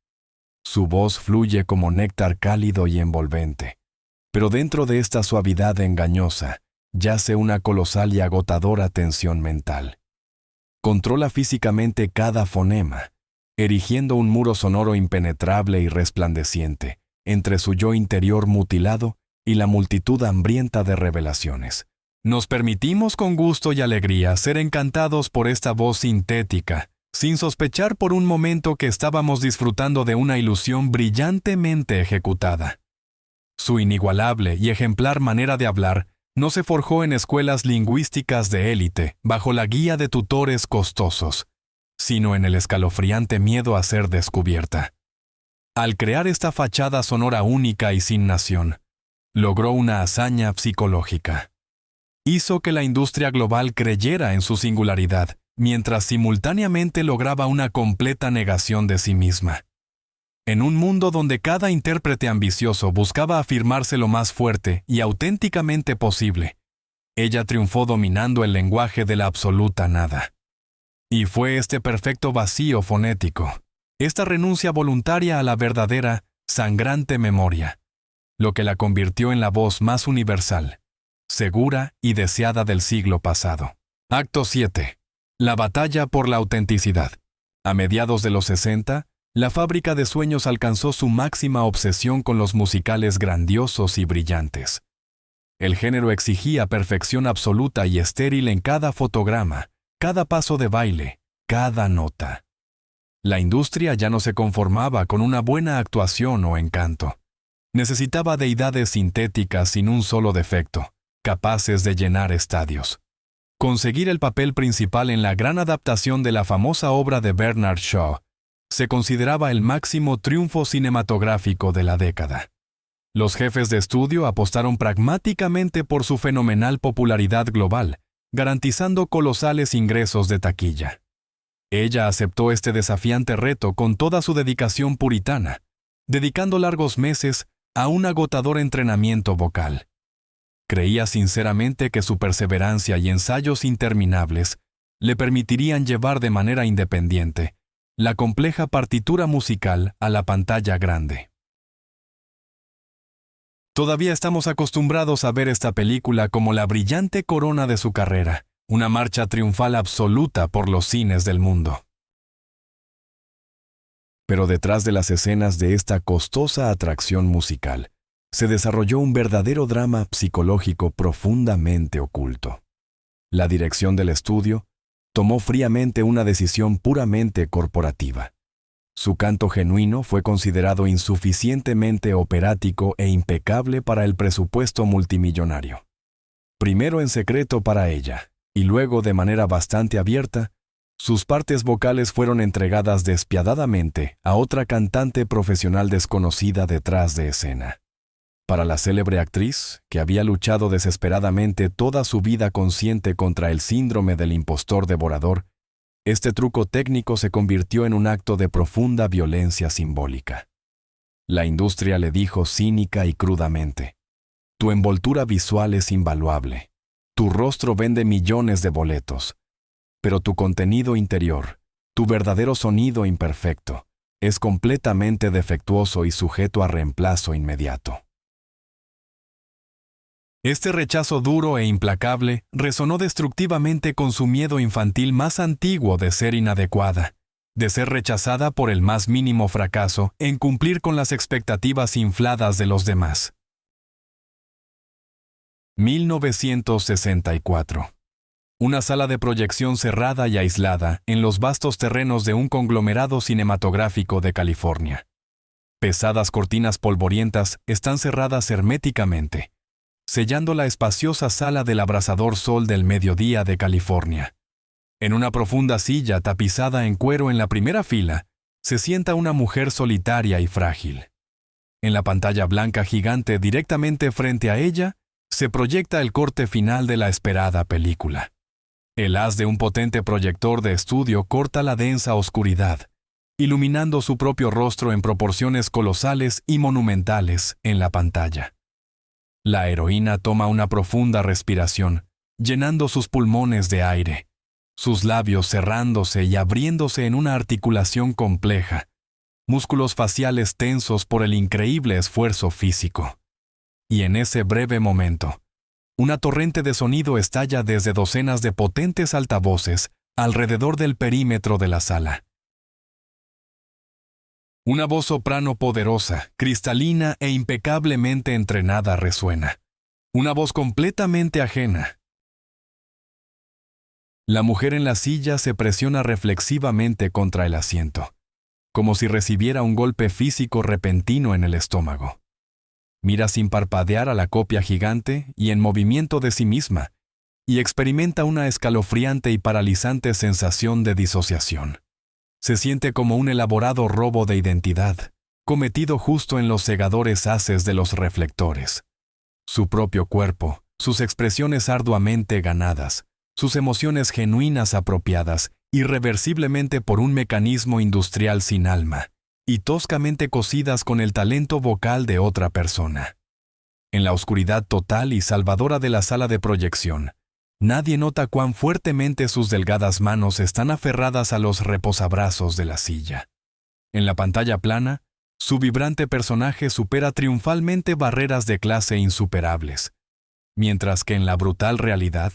Su voz fluye como néctar cálido y envolvente, pero dentro de esta suavidad engañosa yace una colosal y agotadora tensión mental. Controla físicamente cada fonema, erigiendo un muro sonoro impenetrable y resplandeciente entre su yo interior mutilado y la multitud hambrienta de revelaciones. Nos permitimos con gusto y alegría ser encantados por esta voz sintética, sin sospechar por un momento que estábamos disfrutando de una ilusión brillantemente ejecutada. Su inigualable y ejemplar manera de hablar no se forjó en escuelas lingüísticas de élite, bajo la guía de tutores costosos, sino en el escalofriante miedo a ser descubierta. Al crear esta fachada sonora única y sin nación, logró una hazaña psicológica. Hizo que la industria global creyera en su singularidad, mientras simultáneamente lograba una completa negación de sí misma. En un mundo donde cada intérprete ambicioso buscaba afirmarse lo más fuerte y auténticamente posible, ella triunfó dominando el lenguaje de la absoluta nada. Y fue este perfecto vacío fonético, esta renuncia voluntaria a la verdadera, sangrante memoria, lo que la convirtió en la voz más universal, segura y deseada del siglo pasado. Acto 7. La batalla por la autenticidad. A mediados de los 60, la fábrica de sueños alcanzó su máxima obsesión con los musicales grandiosos y brillantes. El género exigía perfección absoluta y estéril en cada fotograma, cada paso de baile, cada nota. La industria ya no se conformaba con una buena actuación o encanto. Necesitaba deidades sintéticas sin un solo defecto, capaces de llenar estadios. Conseguir el papel principal en la gran adaptación de la famosa obra de Bernard Shaw se consideraba el máximo triunfo cinematográfico de la década. Los jefes de estudio apostaron pragmáticamente por su fenomenal popularidad global, garantizando colosales ingresos de taquilla. Ella aceptó este desafiante reto con toda su dedicación puritana, dedicando largos meses a un agotador entrenamiento vocal. Creía sinceramente que su perseverancia y ensayos interminables le permitirían llevar de manera independiente la compleja partitura musical a la pantalla grande. Todavía estamos acostumbrados a ver esta película como la brillante corona de su carrera, una marcha triunfal absoluta por los cines del mundo. Pero detrás de las escenas de esta costosa atracción musical, se desarrolló un verdadero drama psicológico profundamente oculto. La dirección del estudio tomó fríamente una decisión puramente corporativa. Su canto genuino fue considerado insuficientemente operático e impecable para el presupuesto multimillonario. Primero en secreto para ella, y luego de manera bastante abierta, sus partes vocales fueron entregadas despiadadamente a otra cantante profesional desconocida detrás de escena. Para la célebre actriz, que había luchado desesperadamente toda su vida consciente contra el síndrome del impostor devorador, este truco técnico se convirtió en un acto de profunda violencia simbólica. La industria le dijo cínica y crudamente: «Tu envoltura visual es invaluable. Tu rostro vende millones de boletos. Pero tu contenido interior, tu verdadero sonido imperfecto, es completamente defectuoso y sujeto a reemplazo inmediato». Este rechazo duro e implacable resonó destructivamente con su miedo infantil más antiguo de ser inadecuada, de ser rechazada por el más mínimo fracaso en cumplir con las expectativas infladas de los demás. 1964. Una sala de proyección cerrada y aislada en los vastos terrenos de un conglomerado cinematográfico de California. Pesadas cortinas polvorientas están cerradas herméticamente, sellando la espaciosa sala del abrasador sol del mediodía de California. En una profunda silla tapizada en cuero en la primera fila, se sienta una mujer solitaria y frágil. En la pantalla blanca gigante directamente frente a ella, se proyecta el corte final de la esperada película. El haz de un potente proyector de estudio corta la densa oscuridad, iluminando su propio rostro en proporciones colosales y monumentales en la pantalla. La heroína toma una profunda respiración, llenando sus pulmones de aire, sus labios cerrándose y abriéndose en una articulación compleja, músculos faciales tensos por el increíble esfuerzo físico. Y en ese breve momento, una torrente de sonido estalla desde docenas de potentes altavoces alrededor del perímetro de la sala. Una voz soprano poderosa, cristalina e impecablemente entrenada resuena. Una voz completamente ajena. La mujer en la silla se presiona reflexivamente contra el asiento, como si recibiera un golpe físico repentino en el estómago. Mira sin parpadear a la copia gigante y en movimiento de sí misma, y experimenta una escalofriante y paralizante sensación de disociación. Se siente como un elaborado robo de identidad, cometido justo en los cegadores haces de los reflectores. Su propio cuerpo, sus expresiones arduamente ganadas, sus emociones genuinas apropiadas, irreversiblemente por un mecanismo industrial sin alma, y toscamente cosidas con el talento vocal de otra persona. En la oscuridad total y salvadora de la sala de proyección, nadie nota cuán fuertemente sus delgadas manos están aferradas a los reposabrazos de la silla. En la pantalla plana, su vibrante personaje supera triunfalmente barreras de clase insuperables, mientras que en la brutal realidad,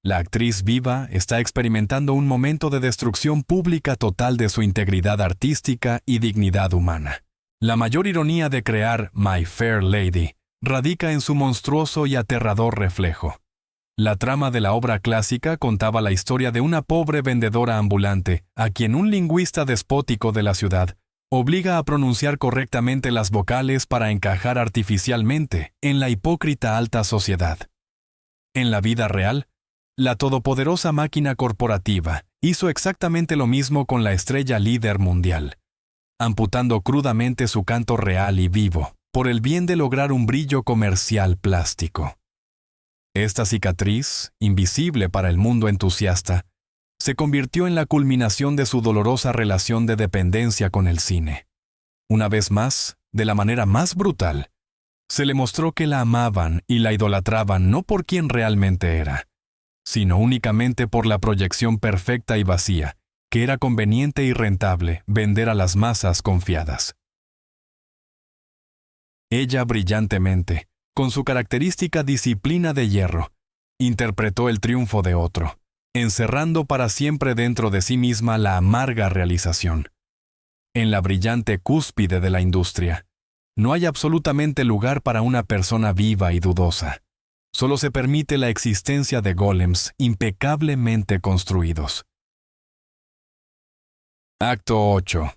la actriz viva está experimentando un momento de destrucción pública total de su integridad artística y dignidad humana. La mayor ironía de crear My Fair Lady radica en su monstruoso y aterrador reflejo. La trama de la obra clásica contaba la historia de una pobre vendedora ambulante, a quien un lingüista despótico de la ciudad obliga a pronunciar correctamente las vocales para encajar artificialmente en la hipócrita alta sociedad. En la vida real, la todopoderosa máquina corporativa hizo exactamente lo mismo con la estrella líder mundial, amputando crudamente su canto real y vivo, por el bien de lograr un brillo comercial plástico. Esta cicatriz, invisible para el mundo entusiasta, se convirtió en la culminación de su dolorosa relación de dependencia con el cine. Una vez más, de la manera más brutal, se le mostró que la amaban y la idolatraban no por quien realmente era, sino únicamente por la proyección perfecta y vacía que era conveniente y rentable vender a las masas confiadas. Ella brillantemente, con su característica disciplina de hierro, interpretó el triunfo de otro, encerrando para siempre dentro de sí misma la amarga realización. En la brillante cúspide de la industria, no hay absolutamente lugar para una persona viva y dudosa. Solo se permite la existencia de gólems impecablemente construidos. Acto 8.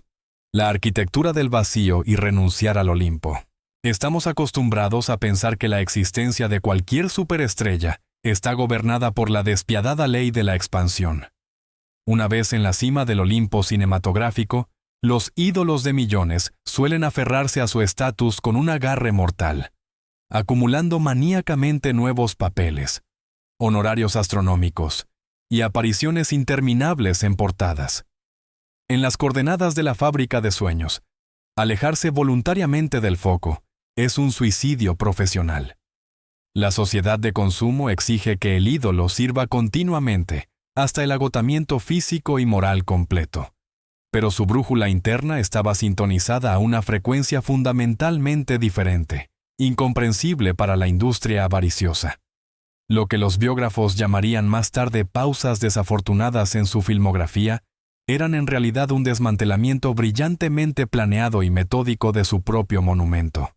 La arquitectura del vacío y renunciar al Olimpo. Estamos acostumbrados a pensar que la existencia de cualquier superestrella está gobernada por la despiadada ley de la expansión. Una vez en la cima del Olimpo cinematográfico, los ídolos de millones suelen aferrarse a su estatus con un agarre mortal, acumulando maníacamente nuevos papeles, honorarios astronómicos y apariciones interminables en portadas. En las coordenadas de la fábrica de sueños, alejarse voluntariamente del foco es un suicidio profesional. La sociedad de consumo exige que el ídolo sirva continuamente hasta el agotamiento físico y moral completo. Pero su brújula interna estaba sintonizada a una frecuencia fundamentalmente diferente, incomprensible para la industria avariciosa. Lo que los biógrafos llamarían más tarde pausas desafortunadas en su filmografía, eran en realidad un desmantelamiento brillantemente planeado y metódico de su propio monumento.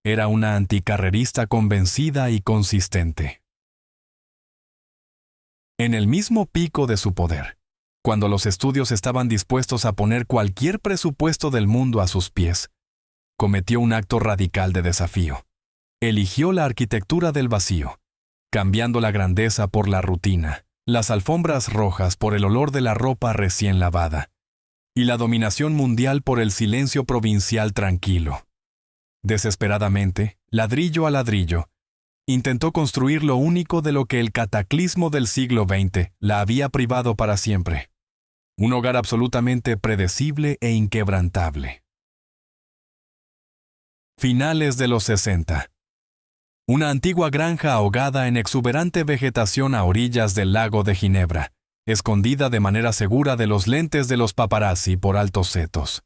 Era una anticarrerista convencida y consistente. En el mismo pico de su poder, cuando los estudios estaban dispuestos a poner cualquier presupuesto del mundo a sus pies, cometió un acto radical de desafío. Eligió la arquitectura del vacío, cambiando la grandeza por la rutina, las alfombras rojas por el olor de la ropa recién lavada, y la dominación mundial por el silencio provincial tranquilo. Desesperadamente, ladrillo a ladrillo, intentó construir lo único de lo que el cataclismo del siglo XX la había privado para siempre. Un hogar absolutamente predecible e inquebrantable. Finales de los 60. Una antigua granja ahogada en exuberante vegetación a orillas del lago de Ginebra, escondida de manera segura de los lentes de los paparazzi por altos setos.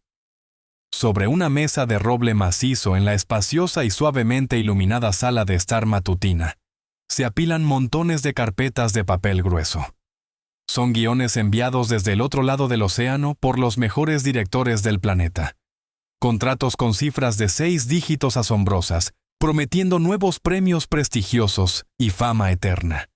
Sobre una mesa de roble macizo en la espaciosa y suavemente iluminada sala de estar matutina, se apilan montones de carpetas de papel grueso. Son guiones enviados desde el otro lado del océano por los mejores directores del planeta. Contratos con cifras de 6 dígitos asombrosas, prometiendo nuevos premios prestigiosos y fama eterna.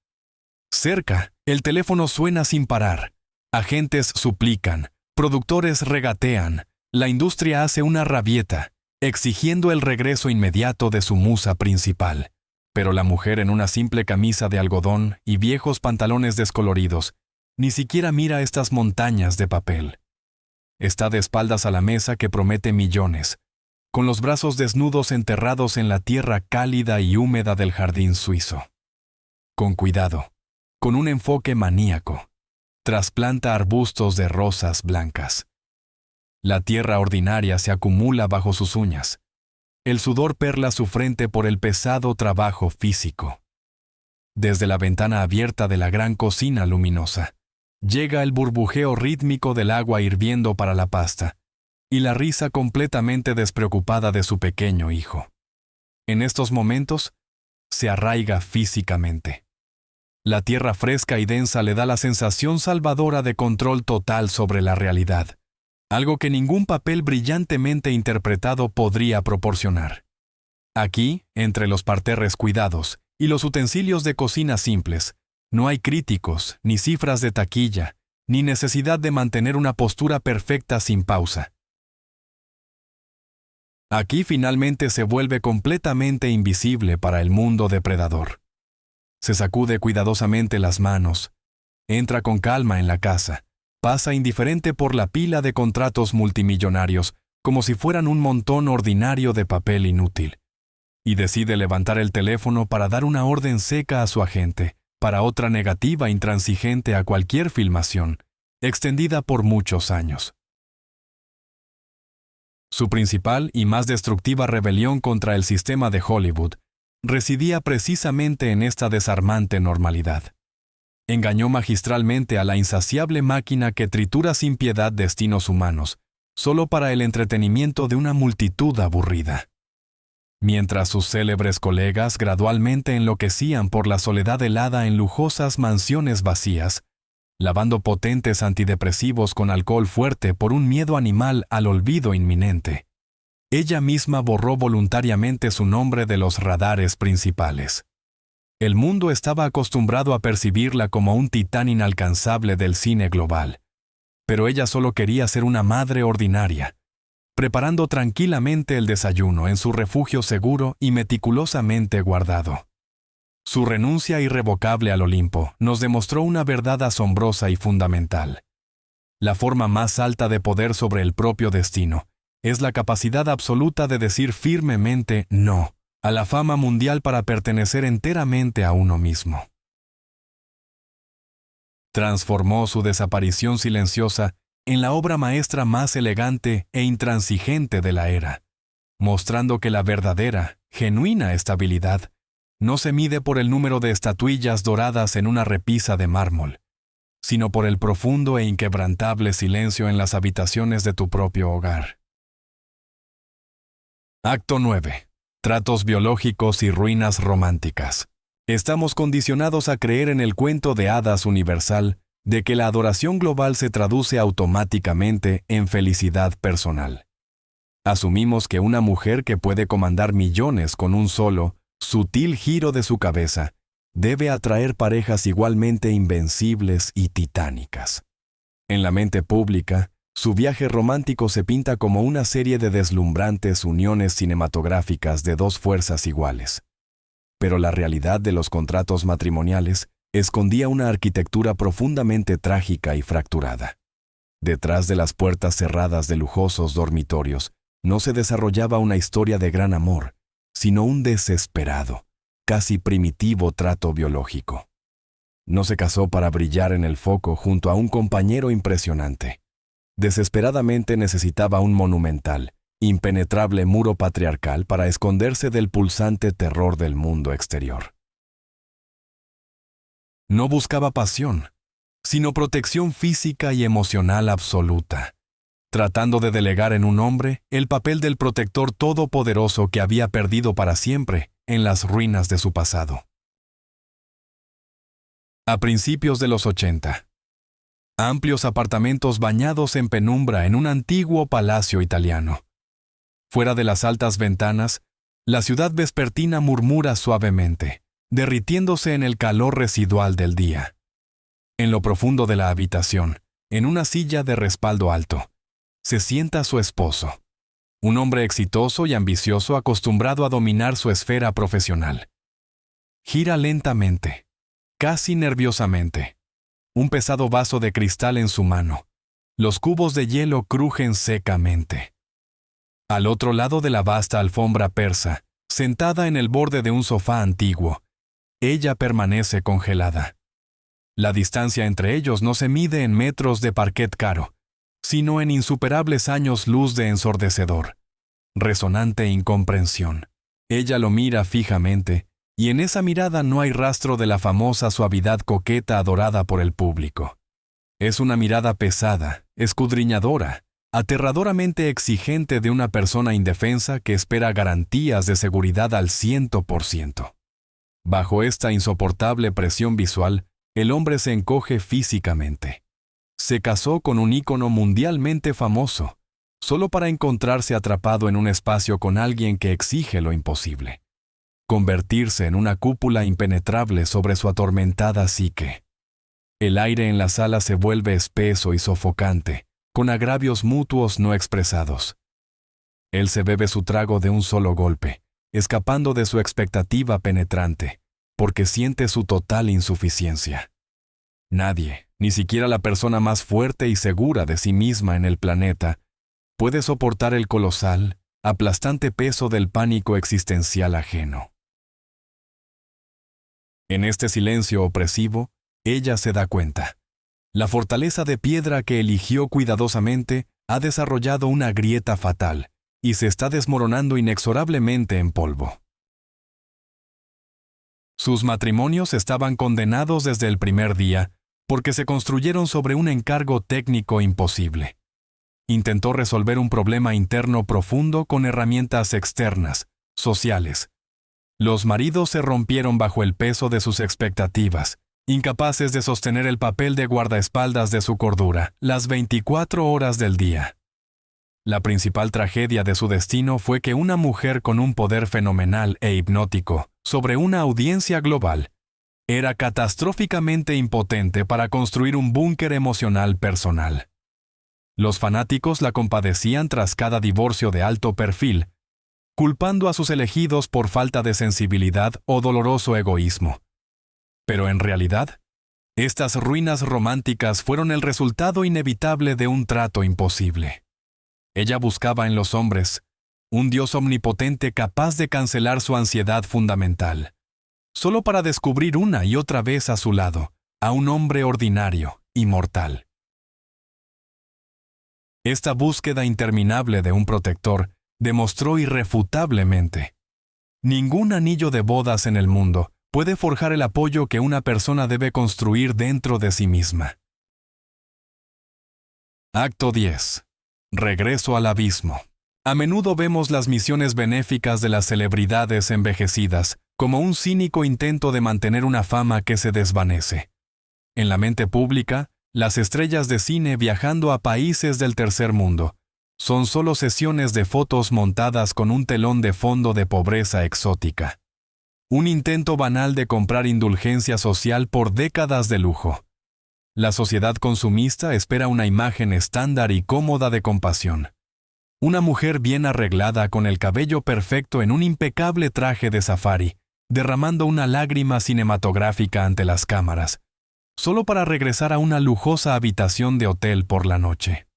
Cerca, el teléfono suena sin parar. Agentes suplican, productores regatean, la industria hace una rabieta, exigiendo el regreso inmediato de su musa principal. Pero la mujer en una simple camisa de algodón y viejos pantalones descoloridos ni siquiera mira estas montañas de papel. Está de espaldas a la mesa que promete millones, con los brazos desnudos enterrados en la tierra cálida y húmeda del jardín suizo. Con cuidado, con un enfoque maníaco, trasplanta arbustos de rosas blancas. La tierra ordinaria se acumula bajo sus uñas. El sudor perla su frente por el pesado trabajo físico. Desde la ventana abierta de la gran cocina luminosa, llega el burbujeo rítmico del agua hirviendo para la pasta y la risa completamente despreocupada de su pequeño hijo. En estos momentos, se arraiga físicamente. La tierra fresca y densa le da la sensación salvadora de control total sobre la realidad, algo que ningún papel brillantemente interpretado podría proporcionar. Aquí, entre los parterres cuidados y los utensilios de cocina simples. No hay críticos, ni cifras de taquilla, ni necesidad de mantener una postura perfecta sin pausa. Aquí finalmente se vuelve completamente invisible para el mundo depredador. Se sacude cuidadosamente las manos, entra con calma en la casa, pasa indiferente por la pila de contratos multimillonarios como si fueran un montón ordinario de papel inútil, y decide levantar el teléfono para dar una orden seca a su agente, para otra negativa intransigente a cualquier filmación, extendida por muchos años. Su principal y más destructiva rebelión contra el sistema de Hollywood residía precisamente en esta desarmante normalidad. Engañó magistralmente a la insaciable máquina que tritura sin piedad destinos humanos, solo para el entretenimiento de una multitud aburrida. Mientras sus célebres colegas gradualmente enloquecían por la soledad helada en lujosas mansiones vacías, lavando potentes antidepresivos con alcohol fuerte por un miedo animal al olvido inminente, ella misma borró voluntariamente su nombre de los radares principales. El mundo estaba acostumbrado a percibirla como un titán inalcanzable del cine global, pero ella solo quería ser una madre ordinaria, preparando tranquilamente el desayuno en su refugio seguro y meticulosamente guardado. Su renuncia irrevocable al Olimpo nos demostró una verdad asombrosa y fundamental. La forma más alta de poder sobre el propio destino es la capacidad absoluta de decir firmemente no a la fama mundial para pertenecer enteramente a uno mismo. Transformó su desaparición silenciosa en la obra maestra más elegante e intransigente de la era, mostrando que la verdadera, genuina estabilidad no se mide por el número de estatuillas doradas en una repisa de mármol, sino por el profundo e inquebrantable silencio en las habitaciones de tu propio hogar. Acto 9. Tratos biológicos y ruinas románticas. Estamos condicionados a creer en el cuento de hadas universal de que la adoración global se traduce automáticamente en felicidad personal. Asumimos que una mujer que puede comandar millones con un solo, sutil giro de su cabeza, debe atraer parejas igualmente invencibles y titánicas. En la mente pública, su viaje romántico se pinta como una serie de deslumbrantes uniones cinematográficas de dos fuerzas iguales. Pero la realidad de los contratos matrimoniales escondía una arquitectura profundamente trágica y fracturada. Detrás de las puertas cerradas de lujosos dormitorios, no se desarrollaba una historia de gran amor, sino un desesperado, casi primitivo trato biológico. No se casó para brillar en el foco junto a un compañero impresionante. Desesperadamente necesitaba un monumental, impenetrable muro patriarcal para esconderse del pulsante terror del mundo exterior. No buscaba pasión, sino protección física y emocional absoluta, tratando de delegar en un hombre el papel del protector todopoderoso que había perdido para siempre en las ruinas de su pasado. A principios de los 80, amplios apartamentos bañados en penumbra en un antiguo palacio italiano. Fuera de las altas ventanas, la ciudad vespertina murmura suavemente, derritiéndose en el calor residual del día. En lo profundo de la habitación, en una silla de respaldo alto, se sienta su esposo, un hombre exitoso y ambicioso acostumbrado a dominar su esfera profesional. Gira lentamente, casi nerviosamente, un pesado vaso de cristal en su mano. Los cubos de hielo crujen secamente. Al otro lado de la vasta alfombra persa, sentada en el borde de un sofá antiguo, ella permanece congelada. La distancia entre ellos no se mide en metros de parquet caro, sino en insuperables años luz de ensordecedor, resonante incomprensión. Ella lo mira fijamente, y en esa mirada no hay rastro de la famosa suavidad coqueta adorada por el público. Es una mirada pesada, escudriñadora, aterradoramente exigente de una persona indefensa que espera garantías de seguridad al 100%. Bajo esta insoportable presión visual, el hombre se encoge físicamente. Se casó con un ícono mundialmente famoso, solo para encontrarse atrapado en un espacio con alguien que exige lo imposible. convertirse en una cúpula impenetrable sobre su atormentada psique. El aire en la sala se vuelve espeso y sofocante, con agravios mutuos no expresados. Él se bebe su trago de un solo golpe, escapando de su expectativa penetrante, porque siente su total insuficiencia. Nadie, ni siquiera la persona más fuerte y segura de sí misma en el planeta, puede soportar el colosal, aplastante peso del pánico existencial ajeno. En este silencio opresivo, ella se da cuenta. La fortaleza de piedra que eligió cuidadosamente ha desarrollado una grieta fatal y se está desmoronando inexorablemente en polvo. Sus matrimonios estaban condenados desde el primer día porque se construyeron sobre un encargo técnico imposible. Intentó resolver un problema interno profundo con herramientas externas, sociales. Los maridos se rompieron bajo el peso de sus expectativas, incapaces de sostener el papel de guardaespaldas de su cordura, las 24 horas del día. La principal tragedia de su destino fue que una mujer con un poder fenomenal e hipnótico sobre una audiencia global era catastróficamente impotente para construir un búnker emocional personal. Los fanáticos la compadecían tras cada divorcio de alto perfil, culpando a sus elegidos por falta de sensibilidad o doloroso egoísmo. Pero en realidad, estas ruinas románticas fueron el resultado inevitable de un trato imposible. Ella buscaba en los hombres un Dios omnipotente capaz de cancelar su ansiedad fundamental, solo para descubrir una y otra vez a su lado a un hombre ordinario y mortal. Esta búsqueda interminable de un protector demostró irrefutablemente: ningún anillo de bodas en el mundo puede forjar el apoyo que una persona debe construir dentro de sí misma. Acto 10. Regreso al abismo. A menudo vemos las misiones benéficas de las celebridades envejecidas como un cínico intento de mantener una fama que se desvanece. En la mente pública, las estrellas de cine viajando a países del tercer mundo son solo sesiones de fotos montadas con un telón de fondo de pobreza exótica. Un intento banal de comprar indulgencia social por décadas de lujo. La sociedad consumista espera una imagen estándar y cómoda de compasión. Una mujer bien arreglada con el cabello perfecto en un impecable traje de safari, derramando una lágrima cinematográfica ante las cámaras, solo para regresar a una lujosa habitación de hotel por la noche.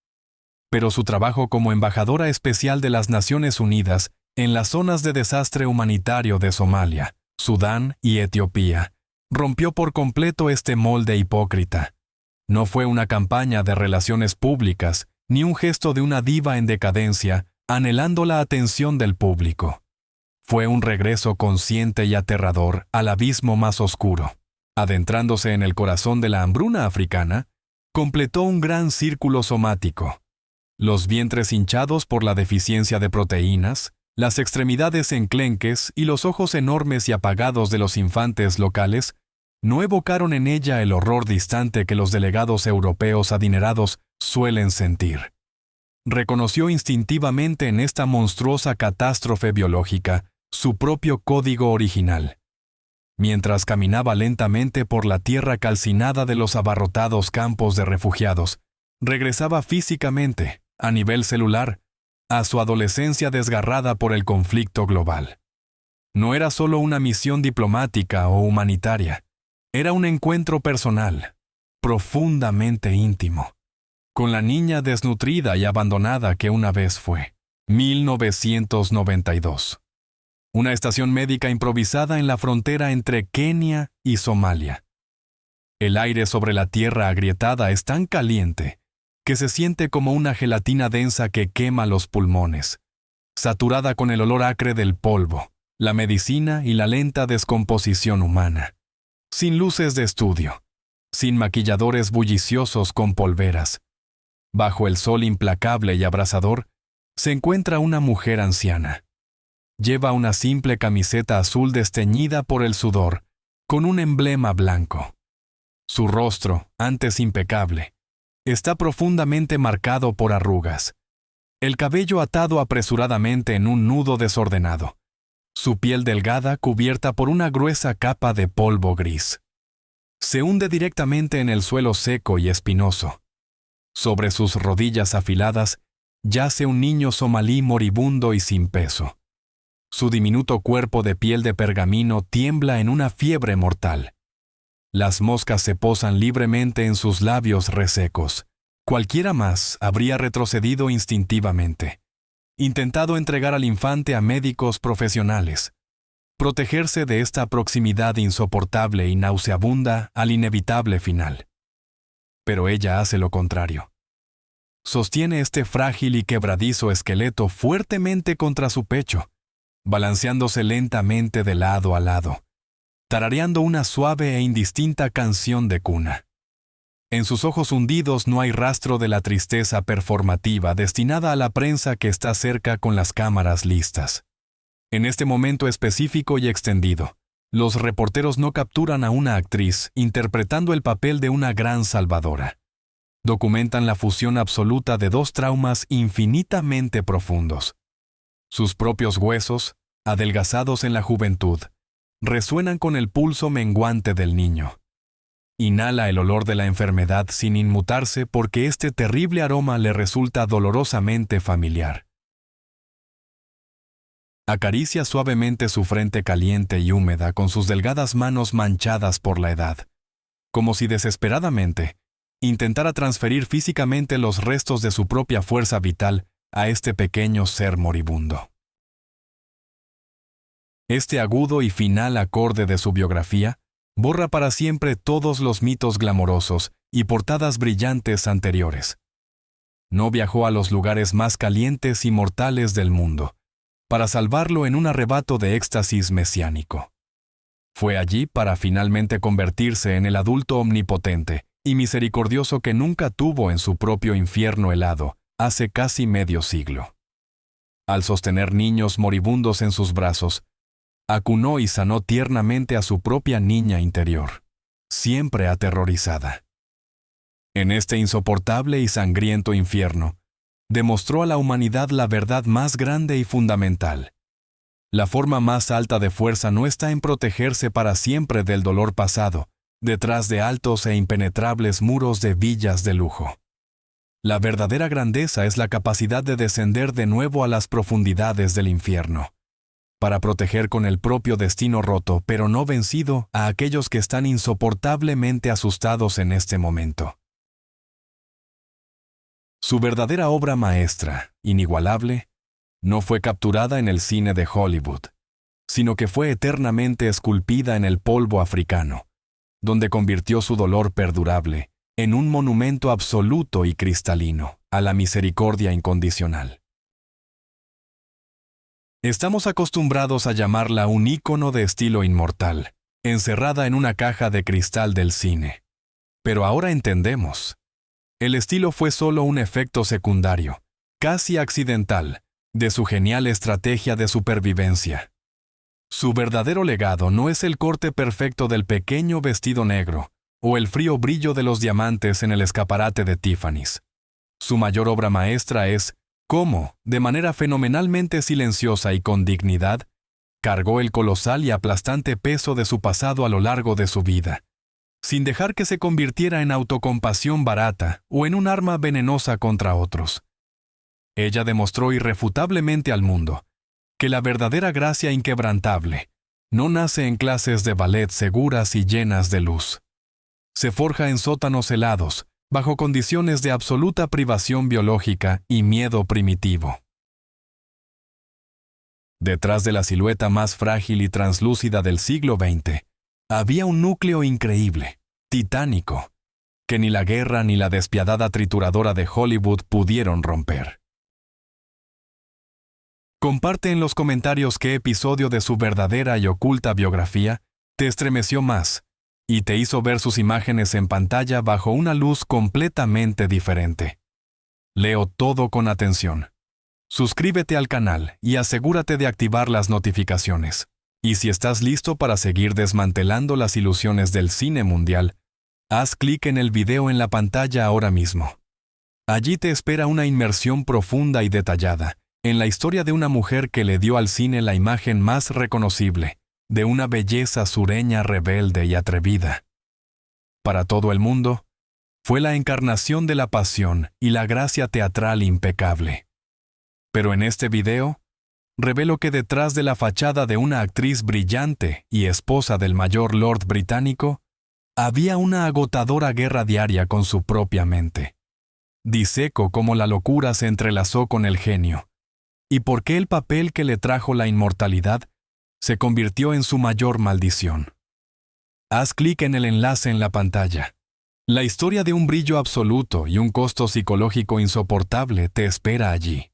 Pero su trabajo como embajadora especial de las Naciones Unidas en las zonas de desastre humanitario de Somalia, Sudán y Etiopía rompió por completo este molde hipócrita. No fue una campaña de relaciones públicas, ni un gesto de una diva en decadencia, anhelando la atención del público. Fue un regreso consciente y aterrador al abismo más oscuro. Adentrándose en el corazón de la hambruna africana, completó un gran círculo somático. Los vientres hinchados por la deficiencia de proteínas, las extremidades enclenques y los ojos enormes y apagados de los infantes locales no evocaron en ella el horror distante que los delegados europeos adinerados suelen sentir. Reconoció instintivamente en esta monstruosa catástrofe biológica su propio código original. Mientras caminaba lentamente por la tierra calcinada de los abarrotados campos de refugiados, regresaba físicamente, a nivel celular, a su adolescencia desgarrada por el conflicto global. No era solo una misión diplomática o humanitaria, era un encuentro personal, profundamente íntimo, con la niña desnutrida y abandonada que una vez fue. 1992. Una estación médica improvisada en la frontera entre Kenia y Somalia. El aire sobre la tierra agrietada es tan caliente que se siente como una gelatina densa que quema los pulmones, saturada con el olor acre del polvo, la medicina y la lenta descomposición humana. Sin luces de estudio, sin maquilladores bulliciosos con polveras. Bajo el sol implacable y abrasador, se encuentra una mujer anciana. Lleva una simple camiseta azul desteñida por el sudor, con un emblema blanco. Su rostro, antes impecable, está profundamente marcado por arrugas. El cabello atado apresuradamente en un nudo desordenado. su piel delgada cubierta por una gruesa capa de polvo gris. Se hunde directamente en el suelo seco y espinoso. Sobre sus rodillas afiladas yace un niño somalí moribundo y sin peso. Su diminuto cuerpo de piel de pergamino tiembla en una fiebre mortal. Las moscas se posan libremente en sus labios resecos. Cualquiera más habría retrocedido instintivamente, intentado entregar al infante a médicos profesionales, protegerse de esta proximidad insoportable y nauseabunda al inevitable final. Pero ella hace lo contrario. Sostiene este frágil y quebradizo esqueleto fuertemente contra su pecho, balanceándose lentamente de lado a lado, tarareando una suave e indistinta canción de cuna. En sus ojos hundidos no hay rastro de la tristeza performativa destinada a la prensa que está cerca con las cámaras listas. En este momento específico y extendido, los reporteros no capturan a una actriz interpretando el papel de una gran salvadora. Documentan la fusión absoluta de dos traumas infinitamente profundos. Sus propios huesos, adelgazados en la juventud, resuenan con el pulso menguante del niño. Inhala el olor de la enfermedad sin inmutarse porque este terrible aroma le resulta dolorosamente familiar. Acaricia suavemente su frente caliente y húmeda con sus delgadas manos manchadas por la edad, como si desesperadamente intentara transferir físicamente los restos de su propia fuerza vital a este pequeño ser moribundo. Este agudo y final acorde de su biografía borra para siempre todos los mitos glamorosos y portadas brillantes anteriores. No viajó a los lugares más calientes y mortales del mundo, para salvarlo en un arrebato de éxtasis mesiánico. Fue allí para finalmente convertirse en el adulto omnipotente y misericordioso que nunca tuvo en su propio infierno helado hace casi medio siglo. Al sostener niños moribundos en sus brazos, acunó y sanó tiernamente a su propia niña interior, siempre aterrorizada. En este insoportable y sangriento infierno, demostró a la humanidad la verdad más grande y fundamental. La forma más alta de fuerza no está en protegerse para siempre del dolor pasado, detrás de altos e impenetrables muros de villas de lujo. La verdadera grandeza es la capacidad de descender de nuevo a las profundidades del infierno, para proteger con el propio destino roto, pero no vencido, a aquellos que están insoportablemente asustados en este momento. Su verdadera obra maestra, inigualable, no fue capturada en el cine de Hollywood, sino que fue eternamente esculpida en el polvo africano, donde convirtió su dolor perdurable en un monumento absoluto y cristalino a la misericordia incondicional. Estamos acostumbrados a llamarla un ícono de estilo inmortal, encerrada en una caja de cristal del cine. Pero ahora entendemos. El estilo fue solo un efecto secundario, casi accidental, de su genial estrategia de supervivencia. Su verdadero legado no es el corte perfecto del pequeño vestido negro o el frío brillo de los diamantes en el escaparate de Tiffany's. Su mayor obra maestra es cómo, de manera fenomenalmente silenciosa y con dignidad, cargó el colosal y aplastante peso de su pasado a lo largo de su vida, sin dejar que se convirtiera en autocompasión barata o en un arma venenosa contra otros. Ella demostró irrefutablemente al mundo que la verdadera gracia inquebrantable no nace en clases de ballet seguras y llenas de luz. Se forja en sótanos helados, bajo condiciones de absoluta privación biológica y miedo primitivo. Detrás de la silueta más frágil y translúcida del siglo XX, había un núcleo increíble, titánico, que ni la guerra ni la despiadada trituradora de Hollywood pudieron romper. Comparte en los comentarios qué episodio de su verdadera y oculta biografía te estremeció más y te hizo ver sus imágenes en pantalla bajo una luz completamente diferente. Leo todo con atención. Suscríbete al canal y asegúrate de activar las notificaciones. Y si estás listo para seguir desmantelando las ilusiones del cine mundial, haz clic en el video en la pantalla ahora mismo. Allí te espera una inmersión profunda y detallada en la historia de una mujer que le dio al cine la imagen más reconocible, de una belleza sureña rebelde y atrevida. Para todo el mundo, fue la encarnación de la pasión y la gracia teatral impecable. Pero en este video, revelo que detrás de la fachada de una actriz brillante y esposa del mayor lord británico, había una agotadora guerra diaria con su propia mente. Diseco cómo la locura se entrelazó con el genio, y por qué el papel que le trajo la inmortalidad se convirtió en su mayor maldición. Haz clic en el enlace en la pantalla. La historia de un brillo absoluto y un costo psicológico insoportable te espera allí.